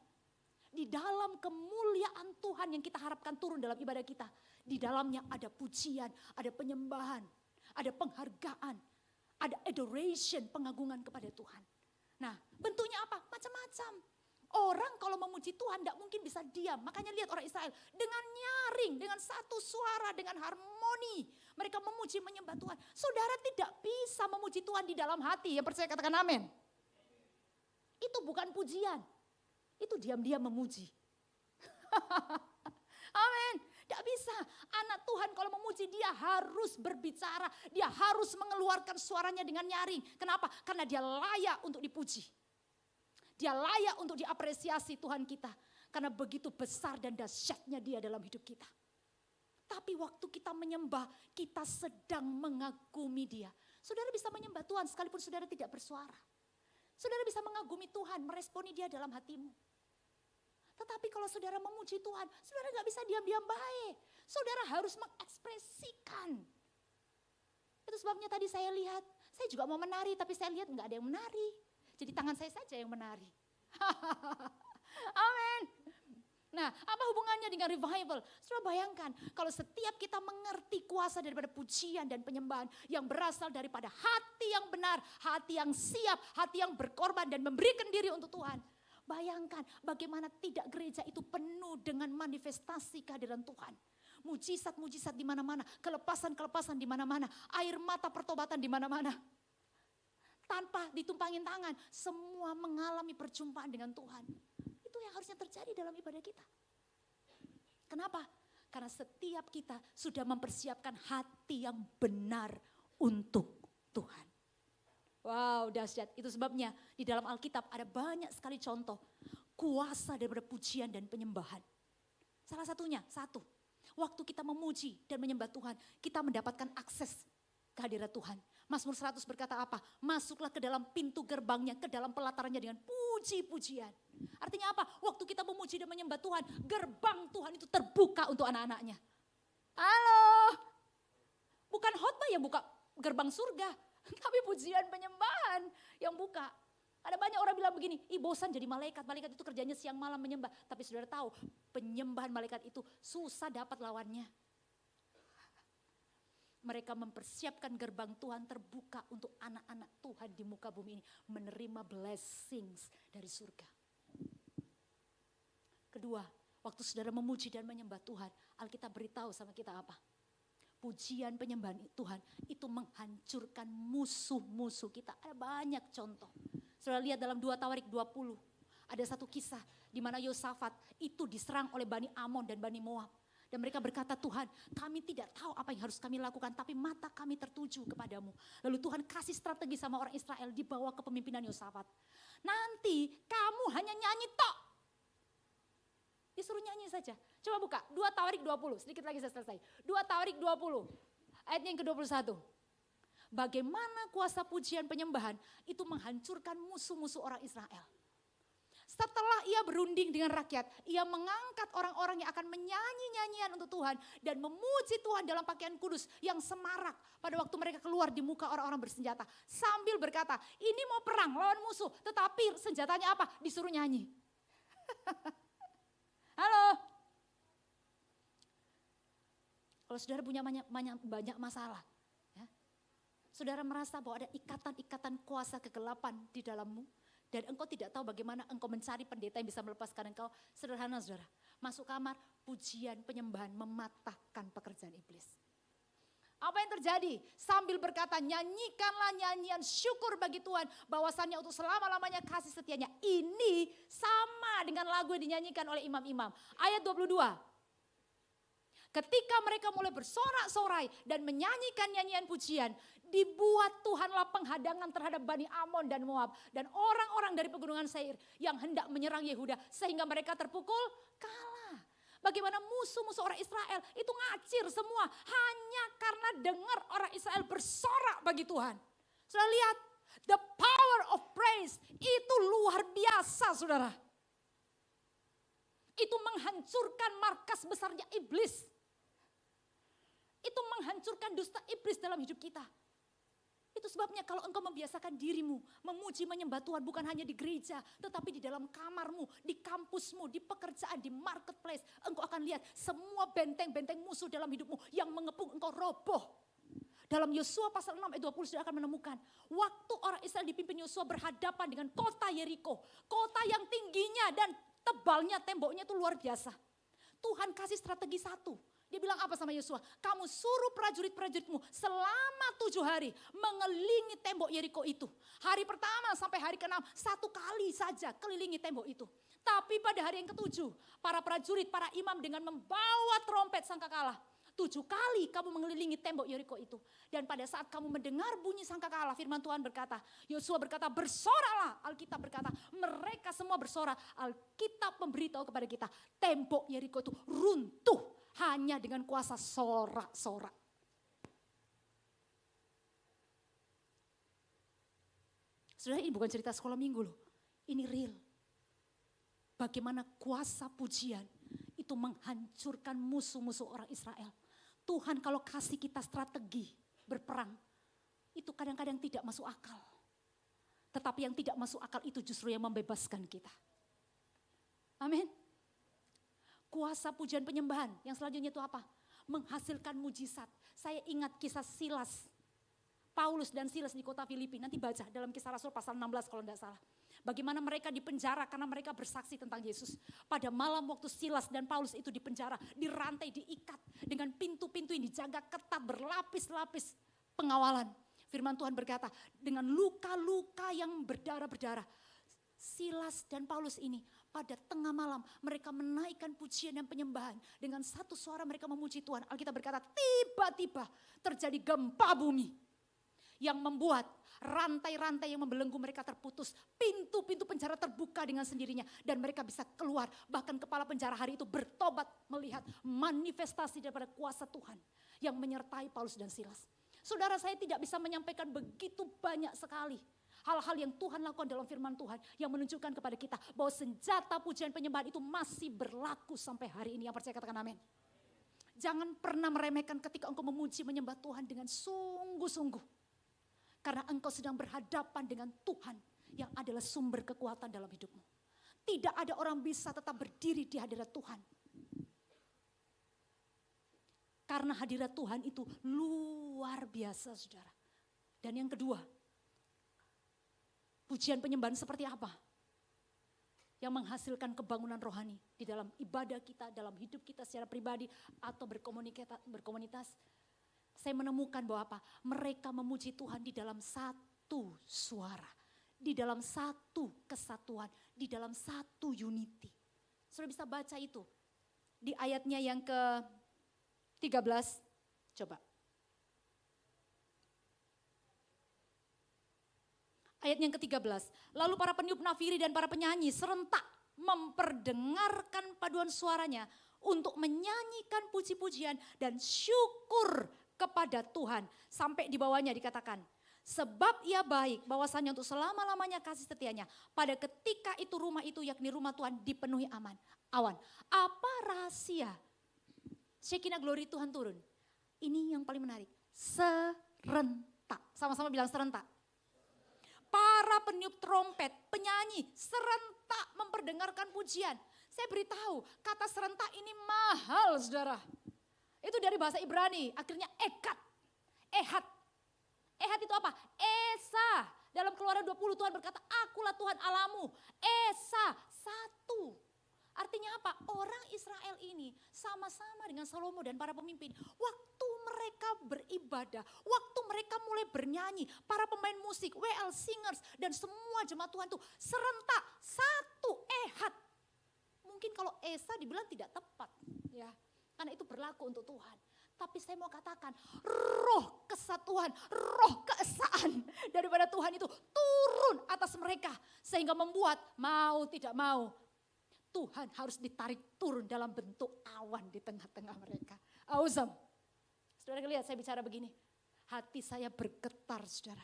Di dalam kemuliaan Tuhan yang kita harapkan turun dalam ibadah kita. Di dalamnya ada pujian, ada penyembahan, ada penghargaan, ada adoration, pengagungan kepada Tuhan. Nah bentuknya apa? Macam-macam. Orang kalau memuji Tuhan tidak mungkin bisa diam. Makanya lihat orang Israel dengan nyaring, dengan satu suara, dengan harmoni. Mereka memuji menyembah Tuhan. Saudara tidak bisa memuji Tuhan di dalam hati. Yang percaya katakan amin. Itu bukan pujian. Itu diam-diam memuji. Amin. Tidak bisa. Anak Tuhan kalau memuji dia harus berbicara. Dia harus mengeluarkan suaranya dengan nyaring. Kenapa? Karena dia layak untuk dipuji. Dia layak untuk diapresiasi Tuhan kita. Karena begitu besar dan dahsyatnya dia dalam hidup kita. Tapi waktu kita menyembah, kita sedang mengagumi dia. Saudara bisa menyembah Tuhan sekalipun saudara tidak bersuara. Saudara bisa mengagumi Tuhan, meresponi dia dalam hatimu. Tetapi kalau saudara memuji Tuhan, saudara gak bisa diam-diam baik. Saudara harus mengekspresikan. Itu sebabnya tadi saya lihat, saya juga mau menari tapi saya lihat gak ada yang menari. Jadi tangan saya saja yang menari. Amin. Nah, apa hubungannya dengan revival? Saudara bayangkan, kalau setiap kita mengerti kuasa daripada pujian dan penyembahan yang berasal daripada hati yang benar, hati yang siap, hati yang berkorban dan memberikan diri untuk Tuhan. Bayangkan bagaimana tidak gereja itu penuh dengan manifestasi kehadiran Tuhan. Mujizat-mujizat di mana-mana, kelepasan-kelepasan di mana-mana, air mata pertobatan di mana-mana. Tanpa ditumpangin tangan, semua mengalami perjumpaan dengan Tuhan. Itu yang harusnya terjadi dalam ibadah kita. Kenapa? Karena setiap kita sudah mempersiapkan hati yang benar untuk Tuhan. Wow, dahsyat. Itu sebabnya di dalam Alkitab ada banyak sekali contoh kuasa daripada pujian dan penyembahan. Salah satunya, satu. Waktu kita memuji dan menyembah Tuhan, kita mendapatkan akses kehadirat Tuhan. Mazmur 100 berkata apa? Masuklah ke dalam pintu gerbangnya, ke dalam pelatarannya dengan puji-pujian. Artinya apa? Waktu kita memuji dan menyembah Tuhan, gerbang Tuhan itu terbuka untuk anak-anaknya. Halo, bukan khotbah yang buka gerbang surga, tapi pujian penyembahan yang buka. Ada banyak orang bilang begini, bosan jadi malaikat. Malaikat itu kerjanya siang malam menyembah. Tapi saudara tahu, penyembahan malaikat itu susah dapat lawannya. Mereka mempersiapkan gerbang Tuhan terbuka untuk anak-anak Tuhan di muka bumi ini. Menerima blessings dari surga. Kedua, waktu saudara memuji dan menyembah Tuhan, Alkitab beritahu sama kita apa? Pujian penyembahan Tuhan itu menghancurkan musuh-musuh kita. Ada banyak contoh. Saudara lihat dalam 2 Tawarik 20, ada satu kisah di mana Yosafat itu diserang oleh Bani Amon dan Bani Moab. Dan mereka berkata, Tuhan kami tidak tahu apa yang harus kami lakukan, tapi mata kami tertuju kepadamu. Lalu Tuhan kasih strategi sama orang Israel di bawah kepemimpinan Yosafat. Nanti kamu hanya nyanyi tok. Disuruh nyanyi saja. Coba buka 2 Tawarik 20, sedikit lagi saya selesai. 2 Tawarik 20, ayatnya yang ke-21. Bagaimana kuasa pujian penyembahan itu menghancurkan musuh-musuh orang Israel. Setelah ia berunding dengan rakyat, ia mengangkat orang-orang yang akan menyanyi nyanyian untuk Tuhan dan memuji Tuhan dalam pakaian kudus yang semarak pada waktu mereka keluar di muka orang-orang bersenjata. Sambil berkata, ini mau perang lawan musuh, tetapi senjatanya apa? Disuruh nyanyi. Halo. Kalau saudara punya banyak masalah, ya, saudara merasa bahwa ada ikatan-ikatan kuasa kegelapan di dalammu, dan engkau tidak tahu bagaimana engkau mencari pendeta yang bisa melepaskan engkau. Sederhana saudara, masuk kamar, pujian penyembahan mematahkan pekerjaan iblis. Apa yang terjadi? Sambil berkata, nyanyikanlah nyanyian syukur bagi Tuhan, bahwasannya untuk selama-lamanya kasih setianya. Ini sama dengan lagu yang dinyanyikan oleh imam-imam. Ayat 22. Ketika mereka mulai bersorak-sorai dan menyanyikan nyanyian pujian, dibuat Tuhanlah penghadangan terhadap Bani Amon dan Moab dan orang-orang dari pegunungan Seir yang hendak menyerang Yehuda sehingga mereka terpukul kalah. Bagaimana musuh-musuh orang Israel itu ngacir semua hanya karena dengar orang Israel bersorak bagi Tuhan. Sudah lihat, the power of praise itu luar biasa saudara. Itu menghancurkan markas besarnya iblis. Itu menghancurkan dusta iblis dalam hidup kita. Itu sebabnya kalau engkau membiasakan dirimu memuji menyembah Tuhan bukan hanya di gereja, tetapi di dalam kamarmu, di kampusmu, di pekerjaan, di marketplace, engkau akan lihat semua benteng-benteng musuh dalam hidupmu yang mengepung engkau roboh. Dalam Yosua pasal 6 ayat 20 sudah akan menemukan waktu orang Israel dipimpin Yosua berhadapan dengan kota Yeriko, kota yang tingginya dan tebalnya temboknya itu luar biasa. Tuhan kasih strategi satu. Dia bilang apa sama Yosua? Kamu suruh prajurit-prajuritmu selama 7 hari mengelilingi tembok Yeriko itu. Hari pertama sampai hari ke-6 1 kali saja kelilingi tembok itu. Tapi pada hari yang ke-7 para prajurit, para imam dengan membawa trompet sangkakala. 7 kali kamu mengelilingi tembok Yeriko itu. Dan pada saat kamu mendengar bunyi sangkakala, firman Tuhan berkata, Yosua berkata bersoraklah. Alkitab berkata mereka semua bersorak. Alkitab memberitahu kepada kita tembok Yeriko itu runtuh. Hanya dengan kuasa sorak-sorak. Saudara, ini bukan cerita sekolah minggu loh. Ini real. Bagaimana kuasa pujian itu menghancurkan musuh-musuh orang Israel. Tuhan kalau kasih kita strategi berperang, itu kadang-kadang tidak masuk akal. Tetapi yang tidak masuk akal itu justru yang membebaskan kita. Amin. Kuasa pujian penyembahan yang selanjutnya itu apa? Menghasilkan mujizat. Saya ingat kisah Silas, Paulus dan Silas di kota Filipi. Nanti baca dalam Kisah Rasul pasal 16 kalau tidak salah. Bagaimana mereka dipenjara karena mereka bersaksi tentang Yesus. Pada malam waktu Silas dan Paulus itu dipenjara, dirantai, diikat dengan pintu-pintu yang dijaga ketat berlapis-lapis pengawalan. Firman Tuhan berkata, dengan luka-luka yang berdarah-berdarah, Silas dan Paulus ini pada tengah malam mereka menaikkan pujian dan penyembahan. Dengan satu suara mereka memuji Tuhan. Alkitab berkata tiba-tiba terjadi gempa bumi. yang membuat rantai-rantai yang membelenggu mereka terputus. Pintu-pintu penjara terbuka dengan sendirinya dan mereka bisa keluar. Bahkan kepala penjara hari itu bertobat melihat manifestasi daripada kuasa Tuhan yang menyertai Paulus dan Silas. Saudara, saya tidak bisa menyampaikan begitu banyak sekali hal-hal yang Tuhan lakukan dalam firman Tuhan yang menunjukkan kepada kita bahwa senjata pujian penyembahan itu masih berlaku sampai hari ini. Yang percaya katakan amin. Jangan pernah meremehkan ketika engkau memuji menyembah Tuhan dengan sungguh-sungguh. Karena engkau sedang berhadapan dengan Tuhan yang adalah sumber kekuatan dalam hidupmu. Tidak ada orang bisa tetap berdiri di hadirat Tuhan. Karena hadirat Tuhan itu luar biasa, saudara. Dan yang kedua, pujian penyembahan seperti apa? Yang menghasilkan kebangunan rohani di dalam ibadah kita, dalam hidup kita secara pribadi atau berkomunitas. Saya menemukan bahwa apa? Mereka memuji Tuhan di dalam satu suara. Di dalam satu kesatuan. Di dalam satu unity. Sudah bisa baca itu. Di ayatnya yang ke-13. Coba. Ayat yang ke-13. Lalu para peniup nafiri dan para penyanyi serentak memperdengarkan paduan suaranya untuk menyanyikan puji-pujian dan syukur kepada Tuhan. Sampai di bawahnya dikatakan, sebab ia baik bahwasanya untuk selama-lamanya kasih setianya. Pada ketika itu rumah itu yakni rumah Tuhan dipenuhi awan. Apa rahasia Shekinah Glory Tuhan turun? Ini yang paling menarik. Serentak. Sama-sama bilang serentak. Para peniup trompet, penyanyi serentak memperdengarkan pujian. Saya beritahu, kata serentak ini mahal, saudara. Itu dari bahasa Ibrani, akhirnya ekat, ehad. Ehad itu apa? Esa. Dalam Keluaran 20 Tuhan berkata, akulah Tuhan Alamu. Esa, satu. Artinya apa? Orang Israel ini sama-sama dengan Salomo dan para pemimpin. Waktu mereka beribadah, waktu mereka mulai bernyanyi, para pemain musik, WL singers dan semua jemaat Tuhan itu serentak, satu, ehad. Mungkin kalau Esa dibilang tidak tepat, ya. Karena itu berlaku untuk Tuhan. Tapi saya mau katakan, roh kesatuan, roh keesaan daripada Tuhan itu turun atas mereka. Sehingga membuat mau tidak mau, Tuhan harus ditarik turun dalam bentuk awan di tengah-tengah mereka. Awesome. Saudara lihat saya bicara begini, hati saya bergetar, saudara.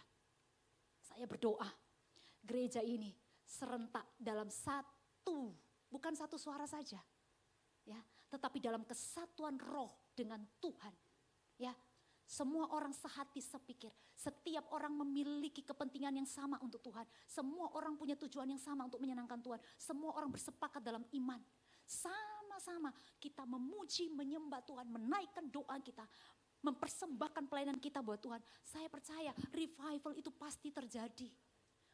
Saya berdoa, gereja ini serentak dalam satu, bukan satu suara saja. Ya, tetapi dalam kesatuan roh dengan Tuhan. Ya, semua orang sehati sepikir, setiap orang memiliki kepentingan yang sama untuk Tuhan. Semua orang punya tujuan yang sama untuk menyenangkan Tuhan. Semua orang bersepakat dalam iman. Sama-sama kita memuji, menyembah Tuhan, menaikkan doa kita, mempersembahkan pelayanan kita buat Tuhan. Saya percaya revival itu pasti terjadi.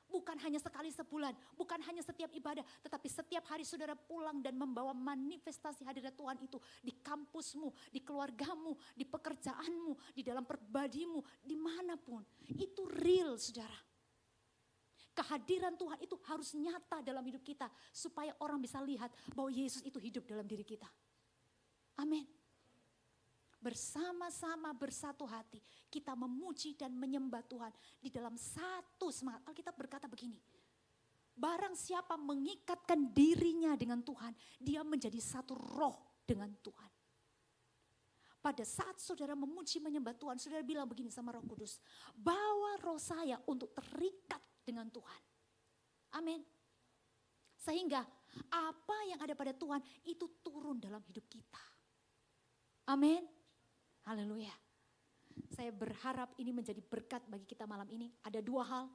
Bukan hanya sekali sebulan, bukan hanya setiap ibadah, tetapi setiap hari saudara pulang dan membawa manifestasi hadirat Tuhan itu di kampusmu, di keluargamu, di pekerjaanmu, di dalam pribadimu, dimanapun. Itu real, saudara. Kehadiran Tuhan itu harus nyata dalam hidup kita supaya orang bisa lihat bahwa Yesus itu hidup dalam diri kita. Amin. Bersama-sama bersatu hati kita memuji dan menyembah Tuhan di dalam satu semangat. Alkitab berkata begini, barang siapa mengikatkan dirinya dengan Tuhan, dia menjadi satu roh dengan Tuhan. Pada saat saudara memuji menyembah Tuhan, saudara bilang begini sama Roh Kudus, bawa roh saya untuk terikat dengan Tuhan. Amin. Sehingga apa yang ada pada Tuhan itu turun dalam hidup kita. Amin. Haleluya. Saya berharap ini menjadi berkat bagi kita malam ini. Ada dua hal.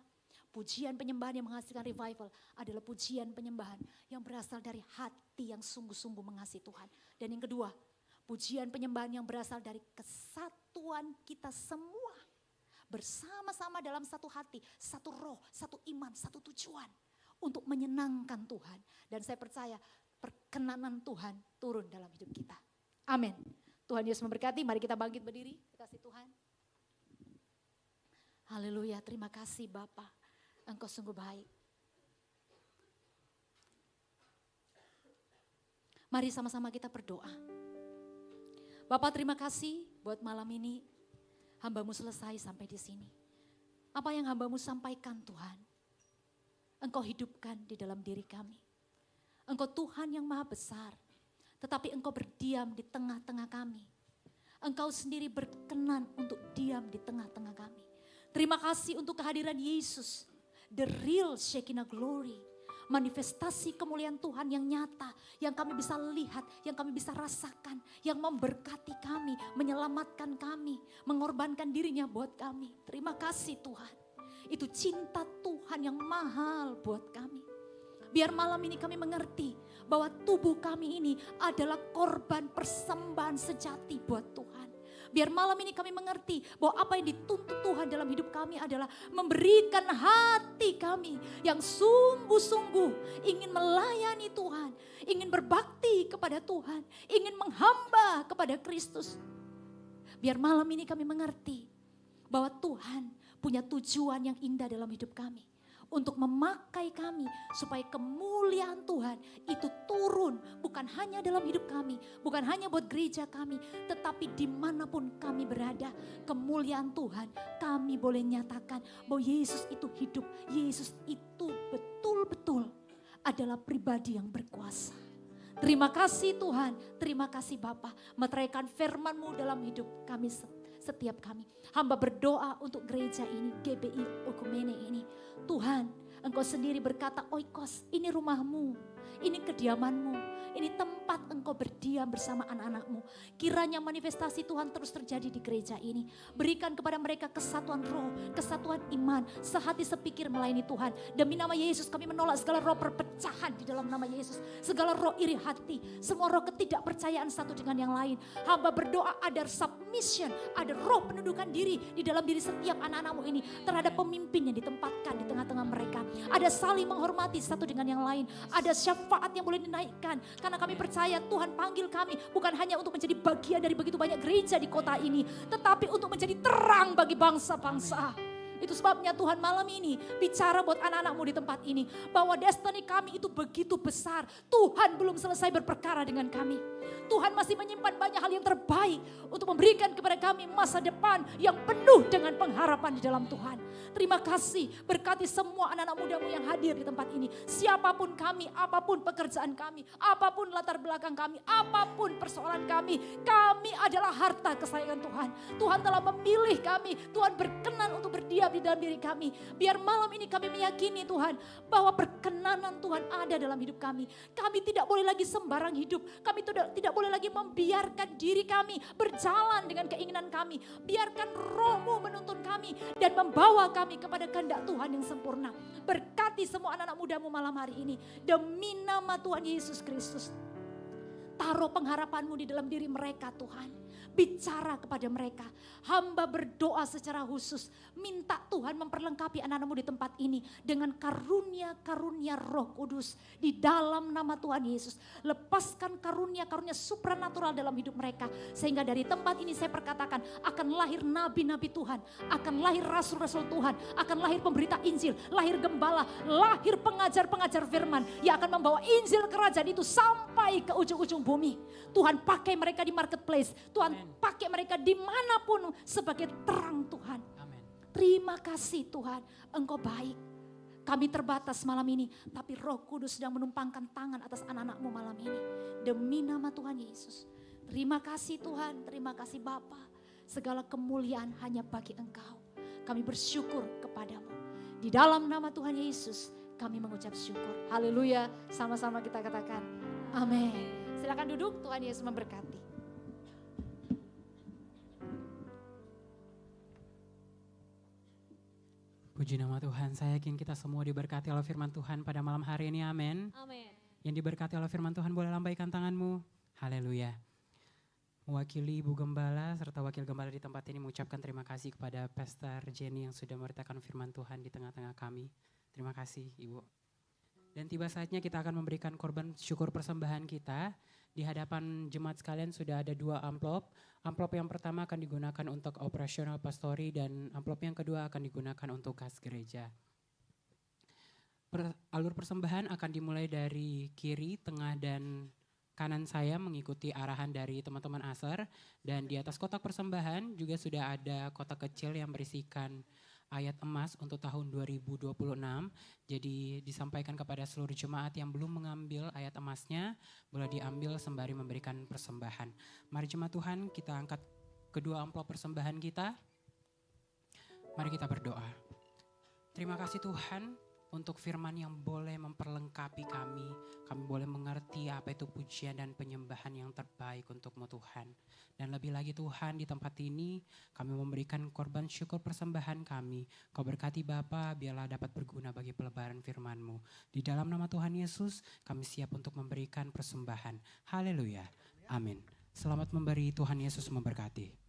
Pujian penyembahan yang menghasilkan revival adalah pujian penyembahan yang berasal dari hati yang sungguh-sungguh mengasihi Tuhan. Dan yang kedua, pujian penyembahan yang berasal dari kesatuan kita semua. Bersama-sama dalam satu hati, satu roh, satu iman, satu tujuan. Untuk menyenangkan Tuhan. Dan saya percaya perkenanan Tuhan turun dalam hidup kita. Amin. Tuhan Yesus memberkati, mari kita bangkit berdiri, kasih Tuhan. Haleluya, terima kasih Bapa, Engkau sungguh baik. Mari sama-sama kita berdoa. Bapak terima kasih buat malam ini, hamba-Mu selesai sampai di sini. Apa yang hamba-Mu sampaikan Tuhan, Engkau hidupkan di dalam diri kami. Engkau Tuhan yang maha besar, tetapi Engkau berdiam di tengah-tengah kami. Engkau sendiri berkenan untuk diam di tengah-tengah kami. Terima kasih untuk kehadiran Yesus, the real Shekinah glory. Manifestasi kemuliaan Tuhan yang nyata, yang kami bisa lihat, yang kami bisa rasakan, yang memberkati kami, menyelamatkan kami, mengorbankan dirinya buat kami. Terima kasih Tuhan. Itu cinta Tuhan yang mahal buat kami. Biar malam ini kami mengerti bahwa tubuh kami ini adalah korban persembahan sejati buat Tuhan. Biar malam ini kami mengerti bahwa apa yang dituntut Tuhan dalam hidup kami adalah memberikan hati kami yang sungguh-sungguh ingin melayani Tuhan, ingin berbakti kepada Tuhan, ingin menghamba kepada Kristus. Biar malam ini kami mengerti bahwa Tuhan punya tujuan yang indah dalam hidup kami. Untuk memakai kami supaya kemuliaan Tuhan itu turun bukan hanya dalam hidup kami, bukan hanya buat gereja kami, tetapi dimanapun kami berada, kemuliaan Tuhan kami boleh nyatakan bahwa Yesus itu hidup, Yesus itu betul-betul adalah pribadi yang berkuasa. Terima kasih Tuhan, terima kasih Bapa, meteraikan firman-Mu dalam hidup kami setiap kami. Hamba berdoa untuk gereja ini, GBI Okumene ini. Tuhan, Engkau sendiri berkata, Oikos, ini rumah-Mu, ini kediaman-Mu, ini tempat Engkau berdiam bersama anak-anak-Mu. Kiranya manifestasi Tuhan terus terjadi di gereja ini. Berikan kepada mereka kesatuan roh, kesatuan iman, sehati sepikir melayani Tuhan. Demi nama Yesus kami menolak segala roh perpecahan di dalam nama Yesus. Segala roh iri hati, semua roh ketidakpercayaan satu dengan yang lain. Hamba berdoa ada submission, ada roh penundukan diri di dalam diri setiap anak-anak-Mu ini terhadap pemimpin yang ditempatkan di tengah-tengah mereka. Ada saling menghormati satu dengan yang lain. Ada syafaat yang boleh dinaikkan. Karena kami percaya Tuhan panggil kami bukan hanya untuk menjadi bagian dari begitu banyak gereja di kota ini. Tetapi untuk menjadi terang bagi bangsa-bangsa. Itu sebabnya Tuhan malam ini bicara buat anak-anak-Mu di tempat ini. Bahwa destiny kami itu begitu besar. Tuhan belum selesai berperkara dengan kami. Tuhan masih menyimpan banyak hal yang terbaik untuk memberikan kepada kami masa depan yang penuh dengan pengharapan di dalam Tuhan. Terima kasih, berkati semua anak-anak muda-Mu yang hadir di tempat ini. Siapapun kami, apapun pekerjaan kami, apapun latar belakang kami, apapun persoalan kami adalah harta kesayangan Tuhan. Tuhan telah memilih kami, Tuhan berkenan untuk berdiam di dalam diri kami. Biar malam ini kami meyakini Tuhan bahwa perkenanan Tuhan ada dalam hidup kami. Kami tidak boleh lagi sembarang hidup. Kami tidak boleh lagi membiarkan diri kami berjalan dengan keinginan kami. Biarkan Roh-Mu menuntun kami dan membawa kami kepada kehendak Tuhan yang sempurna. Berkati semua anak-anak muda-Mu malam hari ini. Demi nama Tuhan Yesus Kristus. Taruh pengharapan-Mu di dalam diri mereka Tuhan. Bicara kepada mereka. Hamba berdoa secara khusus. Minta Tuhan memperlengkapi anak-anak-Mu di tempat ini. Dengan karunia-karunia Roh Kudus. Di dalam nama Tuhan Yesus. Lepaskan karunia-karunia supranatural dalam hidup mereka. Sehingga dari tempat ini saya perkatakan. Akan lahir nabi-nabi Tuhan. Akan lahir rasul-rasul Tuhan. Akan lahir pemberita Injil. Lahir gembala. Lahir pengajar-pengajar firman. Yang akan membawa Injil kerajaan itu sampai ke ujung-ujung bumi. Tuhan pakai mereka di marketplace. Tuhan pakai mereka dimanapun sebagai terang Tuhan. Amin. Terima kasih Tuhan, Engkau baik. Kami terbatas malam ini, tapi Roh Kudus sedang menumpangkan tangan atas anak-anak-Mu malam ini. Demi nama Tuhan Yesus. Terima kasih Tuhan, terima kasih Bapa. Segala kemuliaan hanya bagi Engkau. Kami bersyukur kepadamu. Di dalam nama Tuhan Yesus kami mengucap syukur. Haleluya, sama-sama kita katakan amin. Silakan duduk, Tuhan Yesus memberkati. Puji nama Tuhan, saya yakin kita semua diberkati oleh firman Tuhan pada malam hari ini, amin. Amin. Yang diberkati oleh firman Tuhan boleh lambaikan tanganmu, haleluya. Mewakili Ibu Gembala serta Wakil Gembala di tempat ini mengucapkan terima kasih kepada Pastor Jenny yang sudah memberitakan firman Tuhan di tengah-tengah kami. Terima kasih Ibu. Dan tiba saatnya kita akan memberikan korban syukur persembahan kita. Di hadapan jemaat sekalian sudah ada 2 amplop. Amplop yang pertama akan digunakan untuk operasional pastori dan amplop yang kedua akan digunakan untuk kas gereja. Alur persembahan akan dimulai dari kiri, tengah dan kanan saya mengikuti arahan dari teman-teman Aser. Dan di atas kotak persembahan juga sudah ada kotak kecil yang berisikan ayat emas untuk tahun 2026. Jadi disampaikan kepada seluruh jemaat yang belum mengambil ayat emasnya, boleh diambil sembari memberikan persembahan. Mari jemaat Tuhan, kita angkat kedua amplop persembahan kita. Mari kita berdoa. Terima kasih Tuhan untuk firman yang boleh memperlengkapi kami. Kami boleh mengerti apa itu pujian dan penyembahan yang terbaik untuk-Mu Tuhan. Dan lebih lagi Tuhan, di tempat ini kami memberikan korban syukur persembahan kami. Kau berkati Bapa, biarlah dapat berguna bagi pelebaran firman-Mu. Di dalam nama Tuhan Yesus, kami siap untuk memberikan persembahan. Haleluya. Amin. Selamat memberi, Tuhan Yesus memberkati.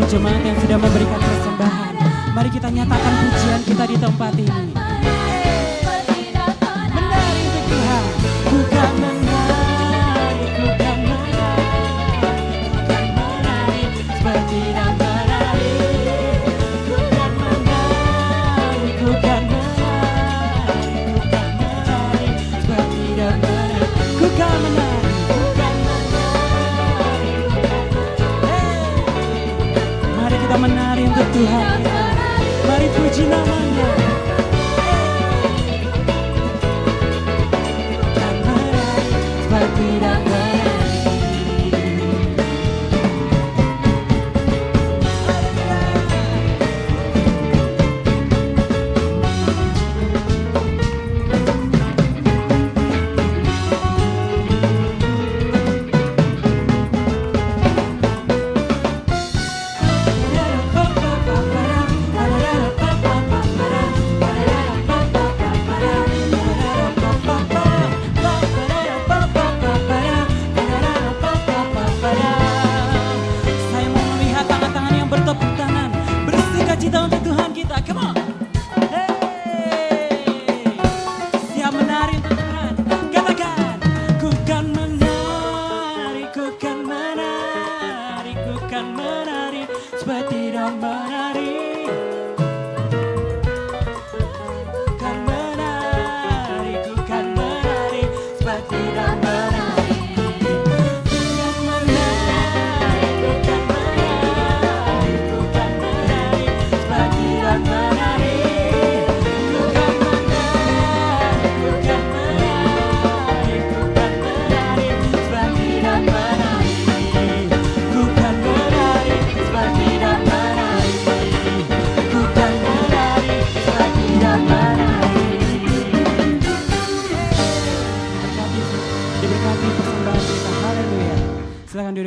Jemaat yang sudah memberikan persembahan, mari kita nyatakan pujian kita di tempat ini. Menari untuk Tuhan, bukan menari, bukan menari, seperti dan menari, bukan menari, bukan menari, seperti dan menari, bukan menari. Kita menari untuk Tuhan. Mari puji namanya. Dan menari seperti dan menari.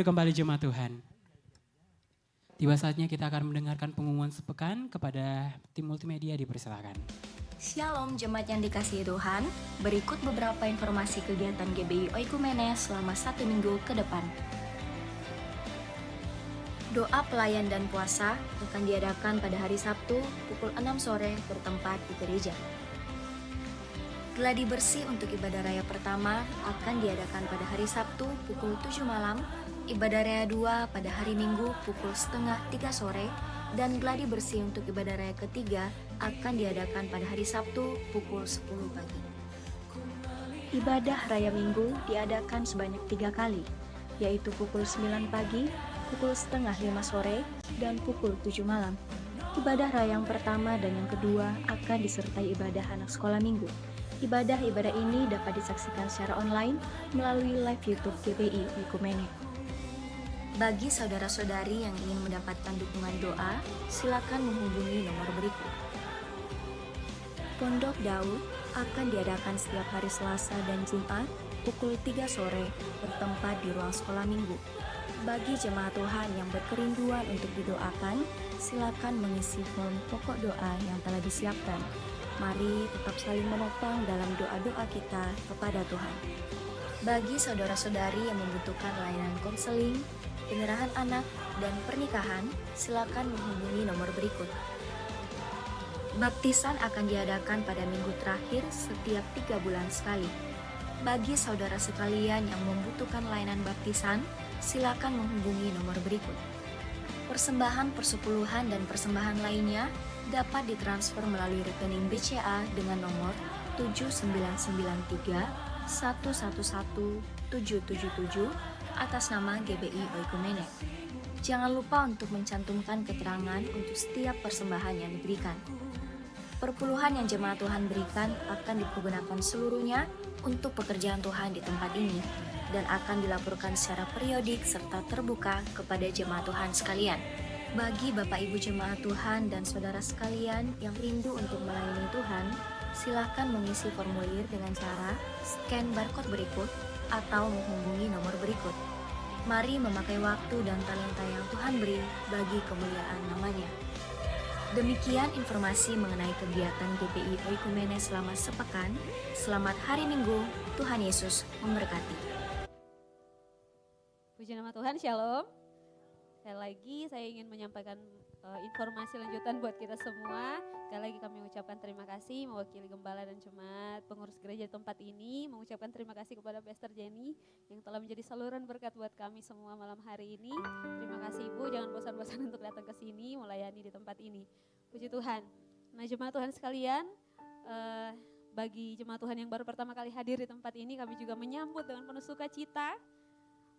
Kembali jemaat Tuhan. Tiba saatnya kita akan mendengarkan pengumuman sepekan. Kepada tim multimedia dipersilakan. Shalom jemaat yang dikasihi Tuhan. Berikut beberapa informasi kegiatan GBI Oikumene selama 1 minggu ke depan. Doa pelayan dan puasa akan diadakan pada hari Sabtu pukul 6 sore bertempat di gereja. Gladi bersih untuk ibadah raya pertama akan diadakan pada hari Sabtu pukul 7 malam, ibadah raya 2 pada hari Minggu pukul 2:30 sore, dan gladi bersih untuk ibadah raya ketiga akan diadakan pada hari Sabtu pukul 10 pagi. Ibadah raya Minggu diadakan sebanyak 3 kali, yaitu pukul 9 pagi, pukul 4:30 sore, dan pukul 7 malam. Ibadah raya yang pertama dan yang kedua akan disertai ibadah anak sekolah minggu. Ibadah-ibadah ini dapat disaksikan secara online melalui live YouTube GPI Oikumene. Bagi saudara-saudari yang ingin mendapatkan dukungan doa, silakan menghubungi nomor berikut. Pondok Daud akan diadakan setiap hari Selasa dan Jumat pukul 3 sore bertempat di ruang sekolah minggu. Bagi jemaat Tuhan yang berkerinduan untuk didoakan, silakan mengisi form pokok doa yang telah disiapkan. Mari tetap saling menopang dalam doa-doa kita kepada Tuhan. Bagi saudara-saudari yang membutuhkan layanan konseling, penyerahan anak, dan pernikahan, silakan menghubungi nomor berikut. Baptisan akan diadakan pada minggu terakhir setiap 3 bulan sekali. Bagi saudara sekalian yang membutuhkan layanan baptisan, silakan menghubungi nomor berikut. Persembahan persepuluhan dan persembahan lainnya dapat ditransfer melalui rekening BCA dengan nomor 7993 111 777 atas nama GBI Oikumene. Jangan lupa untuk mencantumkan keterangan untuk setiap persembahan yang diberikan. Perpuluhan yang jemaat Tuhan berikan akan dipergunakan seluruhnya untuk pekerjaan Tuhan di tempat ini dan akan dilaporkan secara periodik serta terbuka kepada jemaat Tuhan sekalian. Bagi Bapak Ibu jemaat Tuhan dan saudara sekalian yang rindu untuk melayani Tuhan, silakan mengisi formulir dengan cara scan barcode berikut atau menghubungi nomor berikut. Mari memakai waktu dan talenta yang Tuhan beri bagi kemuliaan namanya. Demikian informasi mengenai kegiatan GPI Oikumene selama sepekan. Selamat hari Minggu, Tuhan Yesus memberkati. Puji nama Tuhan, Shalom. Sekali lagi saya ingin menyampaikan informasi lanjutan buat kita semua. Sekali lagi kami mengucapkan terima kasih mewakili Gembala dan Jemaat pengurus gereja di tempat ini. Mengucapkan terima kasih kepada Pastor Jenny yang telah menjadi saluran berkat buat kami semua malam hari ini. Terima kasih Ibu, jangan bosan-bosan untuk datang ke sini melayani di tempat ini. Puji Tuhan. Nah jemaat Tuhan sekalian, bagi jemaat Tuhan yang baru pertama kali hadir di tempat ini, kami juga menyambut dengan penuh sukacita.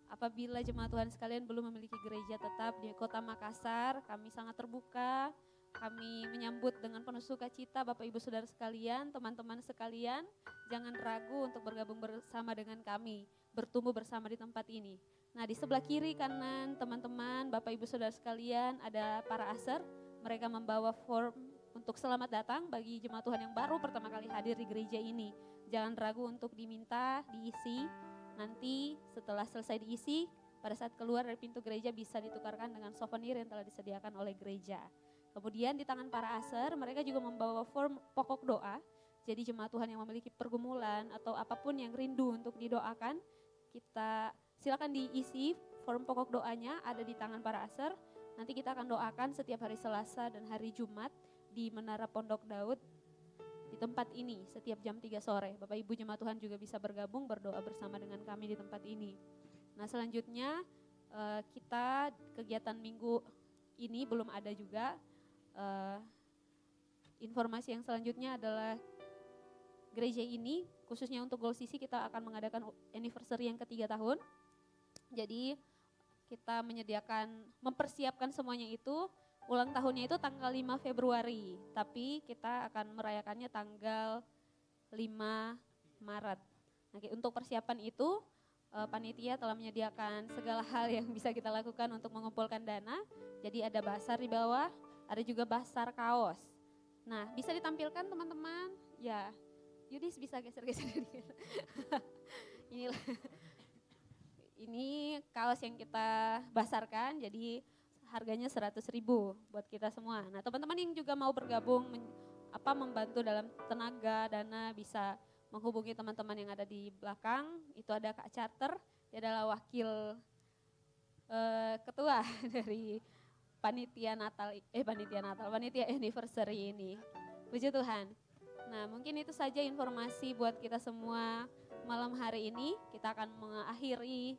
Apabila jemaat Tuhan sekalian belum memiliki gereja tetap di Kota Makassar, kami sangat terbuka. Kami menyambut dengan penuh sukacita Bapak Ibu Saudara sekalian, teman-teman sekalian, jangan ragu untuk bergabung bersama dengan kami, bertumbuh bersama di tempat ini. Nah di sebelah kiri kanan teman-teman, Bapak Ibu Saudara sekalian ada para aser, mereka membawa form untuk selamat datang bagi jemaat Tuhan yang baru pertama kali hadir di gereja ini. Jangan ragu untuk diminta, diisi, nanti setelah selesai diisi, pada saat keluar dari pintu gereja bisa ditukarkan dengan souvenir yang telah disediakan oleh gereja. Kemudian di tangan para aser, mereka juga membawa form pokok doa. Jadi jemaat Tuhan yang memiliki pergumulan atau apapun yang rindu untuk didoakan, kita silakan diisi form pokok doanya ada di tangan para aser. Nanti kita akan doakan setiap hari Selasa dan hari Jumat di Menara Pondok Daud di tempat ini setiap jam 3 sore. Bapak Ibu jemaat Tuhan juga bisa bergabung berdoa bersama dengan kami di tempat ini. Nah selanjutnya kita kegiatan minggu ini belum ada juga. Informasi yang selanjutnya adalah gereja ini khususnya untuk Gold CC kita akan mengadakan anniversary yang ke-3 tahun. Jadi kita mempersiapkan semuanya itu, ulang tahunnya itu tanggal 5 Februari, tapi kita akan merayakannya tanggal 5 Maret. Nah, untuk persiapan itu panitia telah menyediakan segala hal yang bisa kita lakukan untuk mengumpulkan dana. Jadi ada basar di bawah, ada juga basar kaos. Nah bisa ditampilkan teman-teman, ya Yudis bisa geser-geser dikit. Inilah, ini kaos yang kita basarkan, jadi harganya 100.000 buat kita semua. Nah teman-teman yang juga mau bergabung, membantu dalam tenaga, dana, bisa menghubungi teman-teman yang ada di belakang. Itu ada Kak Charter, dia adalah wakil ketua dari panitia anniversary ini. Puji Tuhan. Nah mungkin itu saja informasi buat kita semua malam hari ini. Kita akan mengakhiri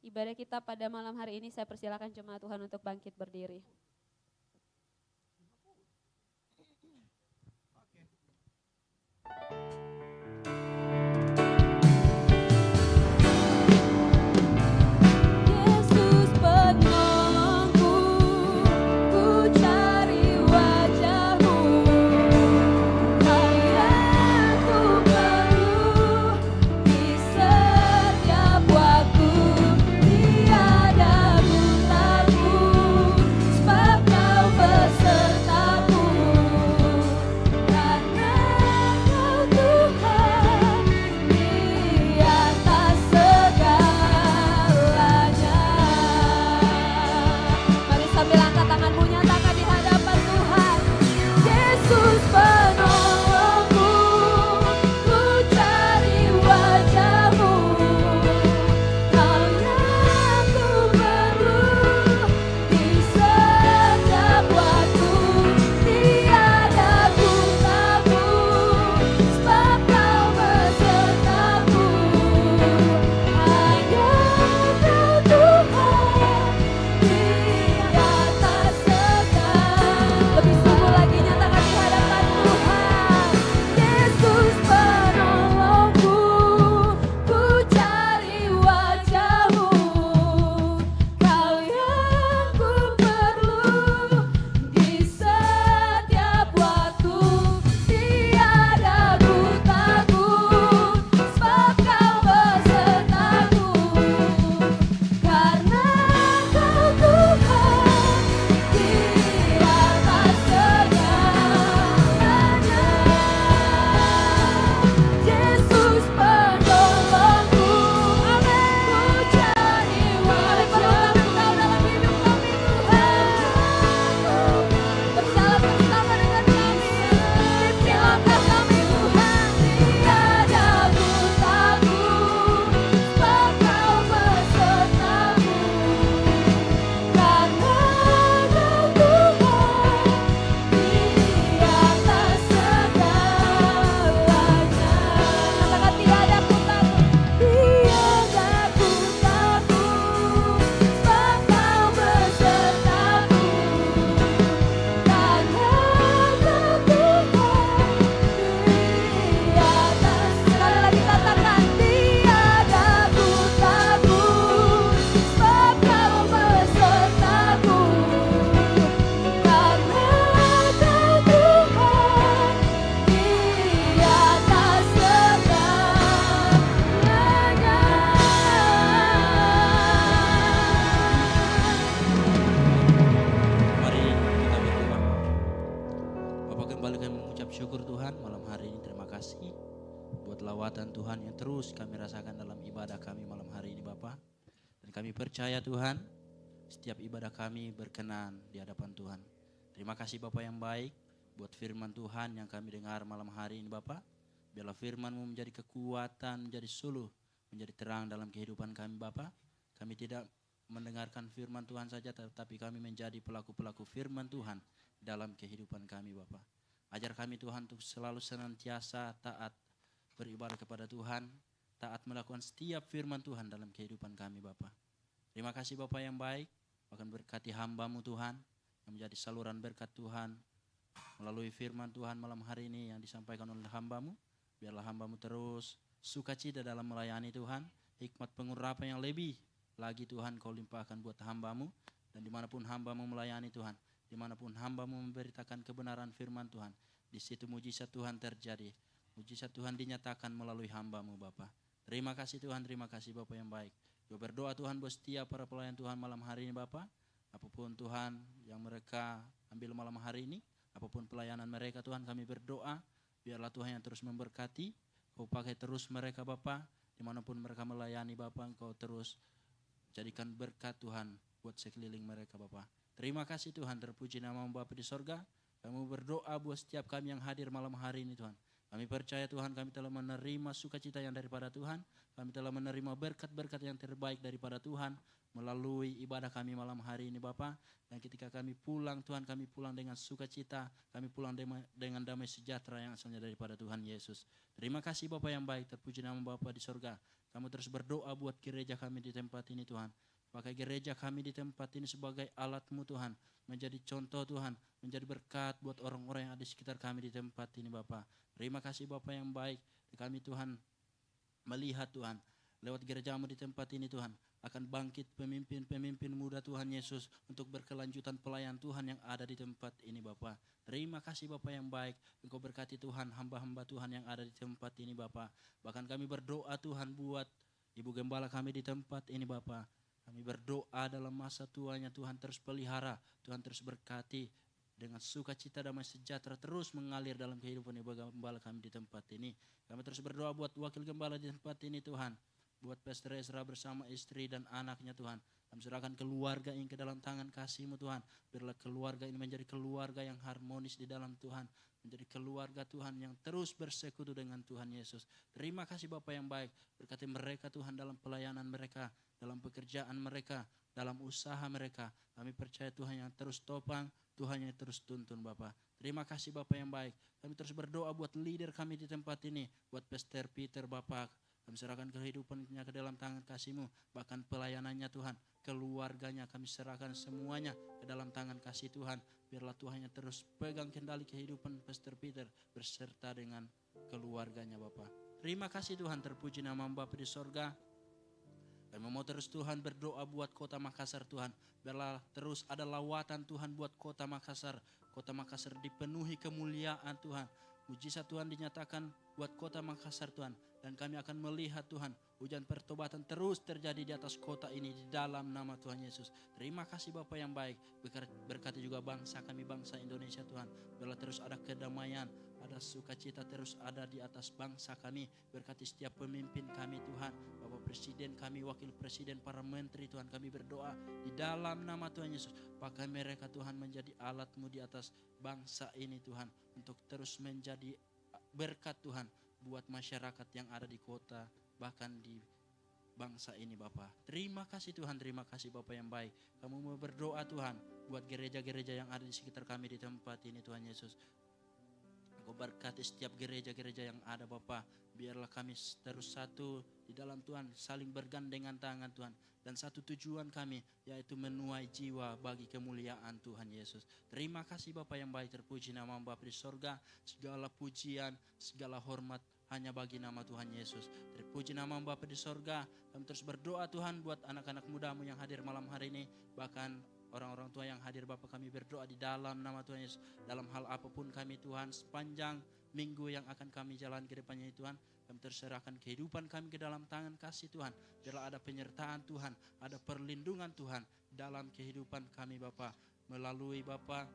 ibadah kita pada malam hari ini. Saya persilakan jemaat Tuhan untuk bangkit berdiri. Yesus penolongku, ku Tuhan yang terus kami rasakan dalam ibadah kami malam hari ini Bapa. Dan kami percaya Tuhan, setiap ibadah kami berkenan di hadapan Tuhan. Terima kasih Bapa yang baik buat firman Tuhan yang kami dengar malam hari ini Bapa. Biarlah firman-Mu menjadi kekuatan, menjadi suluh, menjadi terang dalam kehidupan kami Bapa. Kami tidak mendengarkan firman Tuhan saja, tetapi kami menjadi pelaku-pelaku firman Tuhan dalam kehidupan kami Bapa. Ajar kami Tuhan untuk selalu senantiasa taat beribadah kepada Tuhan, taat melakukan setiap firman Tuhan dalam kehidupan kami Bapa. Terima kasih Bapa yang baik, bahkan berkati hamba-Mu Tuhan, yang menjadi saluran berkat Tuhan, melalui firman Tuhan malam hari ini yang disampaikan oleh hamba-Mu. Biarlah hamba-Mu terus sukacita dalam melayani Tuhan, hikmat pengurapan yang lebih lagi Tuhan Kau limpahkan buat hamba-Mu, dan dimanapun hamba-Mu melayani Tuhan, dimanapun hamba-Mu memberitakan kebenaran firman Tuhan, di situ mujizat Tuhan terjadi. Mujizat Tuhan dinyatakan melalui hamba-Mu Bapa. Terima kasih Tuhan, terima kasih Bapa yang baik. Gue berdoa Tuhan buat setiap para pelayan Tuhan malam hari ini Bapa. Apapun Tuhan yang mereka ambil malam hari ini, apapun pelayanan mereka Tuhan, kami berdoa biarlah Tuhan yang terus memberkati. Kau pakai terus mereka Bapa, dimanapun mereka melayani Bapa, Engkau terus jadikan berkat Tuhan buat sekeliling mereka Bapa. Terima kasih Tuhan, terpuji nama-Mu Bapa di sorga. Kami berdoa buat setiap kami yang hadir malam hari ini Tuhan. Kami percaya Tuhan, kami telah menerima sukacita yang daripada Tuhan. Kami telah menerima berkat-berkat yang terbaik daripada Tuhan melalui ibadah kami malam hari ini Bapa. Dan ketika kami pulang Tuhan, kami pulang dengan sukacita, kami pulang dengan damai sejahtera yang asalnya daripada Tuhan Yesus. Terima kasih Bapa yang baik, terpuji nama Bapa di sorga. Kamu terus berdoa buat gereja kami di tempat ini Tuhan. Pakai gereja kami di tempat ini sebagai alat-Mu Tuhan, menjadi contoh Tuhan, menjadi berkat buat orang-orang yang ada di sekitar kami di tempat ini Bapa. Terima kasih Bapa yang baik, kami Tuhan melihat Tuhan, lewat gereja-Mu di tempat ini Tuhan, akan bangkit pemimpin-pemimpin muda Tuhan Yesus untuk berkelanjutan pelayan Tuhan yang ada di tempat ini Bapa. Terima kasih Bapa yang baik, Engkau berkati Tuhan hamba-hamba Tuhan yang ada di tempat ini Bapa. Bahkan kami berdoa Tuhan buat Ibu Gembala kami di tempat ini Bapa. Kami berdoa dalam masa tuanya Tuhan terus pelihara, Tuhan terus berkati dengan sukacita damai sejahtera terus mengalir dalam kehidupan Ibu Gembala kami di tempat ini. Kami terus berdoa buat wakil gembala di tempat ini Tuhan, buat Pastor Ezra bersama istri dan anaknya Tuhan. Kami serahkan keluarga ini ke dalam tangan kasih-Mu Tuhan. Biarlah keluarga ini menjadi keluarga yang harmonis di dalam Tuhan, menjadi keluarga Tuhan yang terus bersekutu dengan Tuhan Yesus. Terima kasih Bapa yang baik, berkati mereka Tuhan dalam pelayanan mereka, dalam pekerjaan mereka, dalam usaha mereka. Kami percaya Tuhan yang terus topang, Tuhan yang terus tuntun Bapa. Terima kasih Bapa yang baik. Kami terus berdoa buat leader kami di tempat ini, buat Pastor Peter Bapa. Kami serahkan kehidupannya ke dalam tangan kasih-Mu, bahkan pelayanannya Tuhan, keluarganya kami serahkan semuanya ke dalam tangan kasih Tuhan. Biarlah Tuhan yang terus pegang kendali kehidupan Pastor Peter beserta dengan keluarganya Bapa. Terima kasih Tuhan, terpuji nama Bapa di sorga. Kami mau terus Tuhan berdoa buat kota Makassar Tuhan. Biarlah terus ada lawatan Tuhan buat kota Makassar. Kota Makassar dipenuhi kemuliaan Tuhan. Mujizat Tuhan dinyatakan buat kota Makassar Tuhan. Dan kami akan melihat Tuhan, hujan pertobatan terus terjadi di atas kota ini di dalam nama Tuhan Yesus. Terima kasih Bapa yang baik. Berkati juga bangsa kami, bangsa Indonesia Tuhan. Biarlah terus ada kedamaian, ada sukacita terus ada di atas bangsa kami. Berkati setiap pemimpin kami Tuhan, Bapak Presiden kami, Wakil Presiden, para menteri Tuhan. Kami berdoa di dalam nama Tuhan Yesus. Pakai mereka Tuhan menjadi alat-Mu di atas bangsa ini Tuhan. Untuk terus menjadi berkat Tuhan buat masyarakat yang ada di kota, bahkan di bangsa ini Bapa. Terima kasih Tuhan, terima kasih Bapa yang baik. Kamu mau berdoa Tuhan buat gereja-gereja yang ada di sekitar kami di tempat ini Tuhan Yesus. Engkau berkati setiap gereja-gereja yang ada Bapa. Biarlah kami terus satu di dalam Tuhan, saling bergandengan tangan Tuhan. Dan satu tujuan kami, yaitu menuai jiwa bagi kemuliaan Tuhan Yesus. Terima kasih Bapa yang baik, terpuji nama Bapa di sorga. Segala pujian, segala hormat hanya bagi nama Tuhan Yesus. Terpuji nama Bapa di sorga. Kami terus berdoa Tuhan buat anak-anak muda-Mu yang hadir malam hari ini. Bahkan orang-orang tua yang hadir Bapa, kami berdoa di dalam nama Tuhan Yesus. Dalam hal apapun kami Tuhan, sepanjang minggu yang akan kami jalan ke depannya Tuhan, kami terserahkan kehidupan kami ke dalam tangan kasih Tuhan. Biarlah ada penyertaan Tuhan, ada perlindungan Tuhan dalam kehidupan kami Bapa. Melalui Bapa,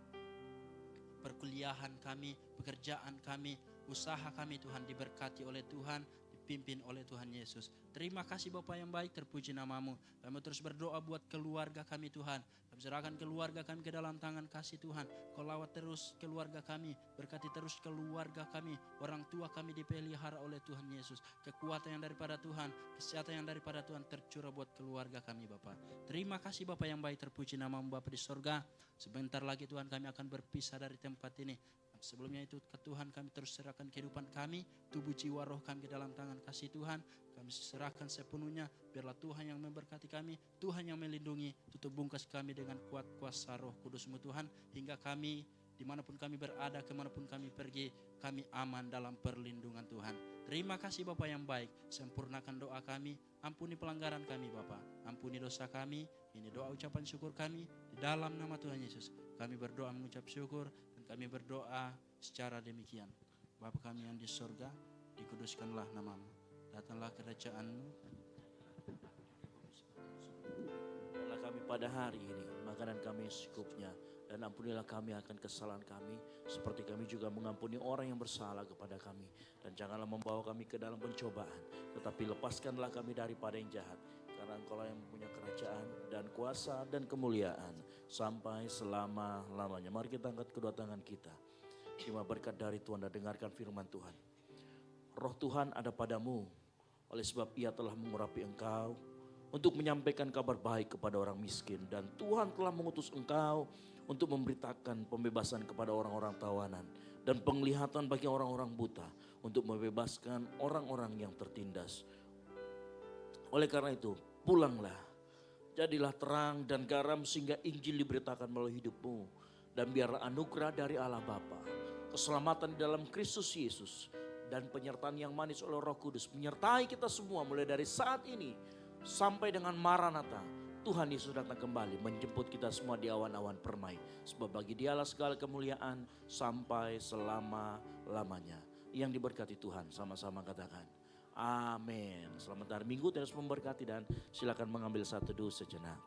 perkuliahan kami, pekerjaan kami, usaha kami Tuhan diberkati oleh Tuhan, dipimpin oleh Tuhan Yesus. Terima kasih Bapa yang baik, terpuji namamu. Kami terus berdoa buat keluarga kami Tuhan. Kami serahkan keluarga kami ke dalam tangan kasih Tuhan. Kau lawat terus keluarga kami, berkati terus keluarga kami. Orang tua kami dipelihara oleh Tuhan Yesus. Kekuatan yang daripada Tuhan, kesehatan yang daripada Tuhan tercurah buat keluarga kami Bapa. Terima kasih Bapa yang baik, terpuji namamu Bapa di sorga. Sebentar lagi Tuhan kami akan berpisah dari tempat ini. Sebelumnya itu ke Tuhan kami terus serahkan kehidupan kami, tubuh jiwa roh kami ke dalam tangan kasih Tuhan. Kami serahkan sepenuhnya, biarlah Tuhan yang memberkati kami, Tuhan yang melindungi, tutup bungkas kami dengan kuat kuasa roh kudus-Mu Tuhan. Hingga kami, dimanapun kami berada, kemanapun kami pergi, kami aman dalam perlindungan Tuhan. Terima kasih Bapa yang baik, sempurnakan doa kami, ampuni pelanggaran kami Bapa, ampuni dosa kami. Ini doa ucapan syukur kami, di dalam nama Tuhan Yesus. Kami berdoa mengucap syukur, dan kami berdoa secara demikian. Bapa kami yang di sorga, dikuduskanlah namamu. Datanglah kerajaan-Mu. Berilah kami pada hari ini makanan kami secukupnya, dan ampunilah kami akan kesalahan kami, seperti kami juga mengampuni orang yang bersalah kepada kami. Dan janganlah membawa kami ke dalam pencobaan, tetapi lepaskanlah kami daripada yang jahat. Karena Engkau lah yang mempunyai kerajaan dan kuasa dan kemuliaan sampai selama-lamanya. Mari kita angkat kedua tangan kita. Terima berkat dari Tuhan dan dengarkan firman Tuhan. Roh Tuhan ada padamu, oleh sebab Ia telah mengurapi engkau untuk menyampaikan kabar baik kepada orang miskin. Dan Tuhan telah mengutus engkau untuk memberitakan pembebasan kepada orang-orang tawanan dan penglihatan bagi orang-orang buta, untuk membebaskan orang-orang yang tertindas. Oleh karena itu, pulanglah, jadilah terang dan garam sehingga Injil diberitakan melalui hidupmu. Dan biarlah anugerah dari Allah Bapa, keselamatan di dalam Kristus Yesus, dan penyertaan yang manis oleh Roh Kudus menyertai kita semua mulai dari saat ini sampai dengan Maranatha. Tuhan Yesus datang kembali menjemput kita semua di awan-awan permai. Sebab bagi Dialah segala kemuliaan sampai selama-lamanya. Yang diberkati Tuhan, sama-sama katakan amin. Selamat hari Minggu, terus memberkati, dan silakan mengambil satu teduh sejenak.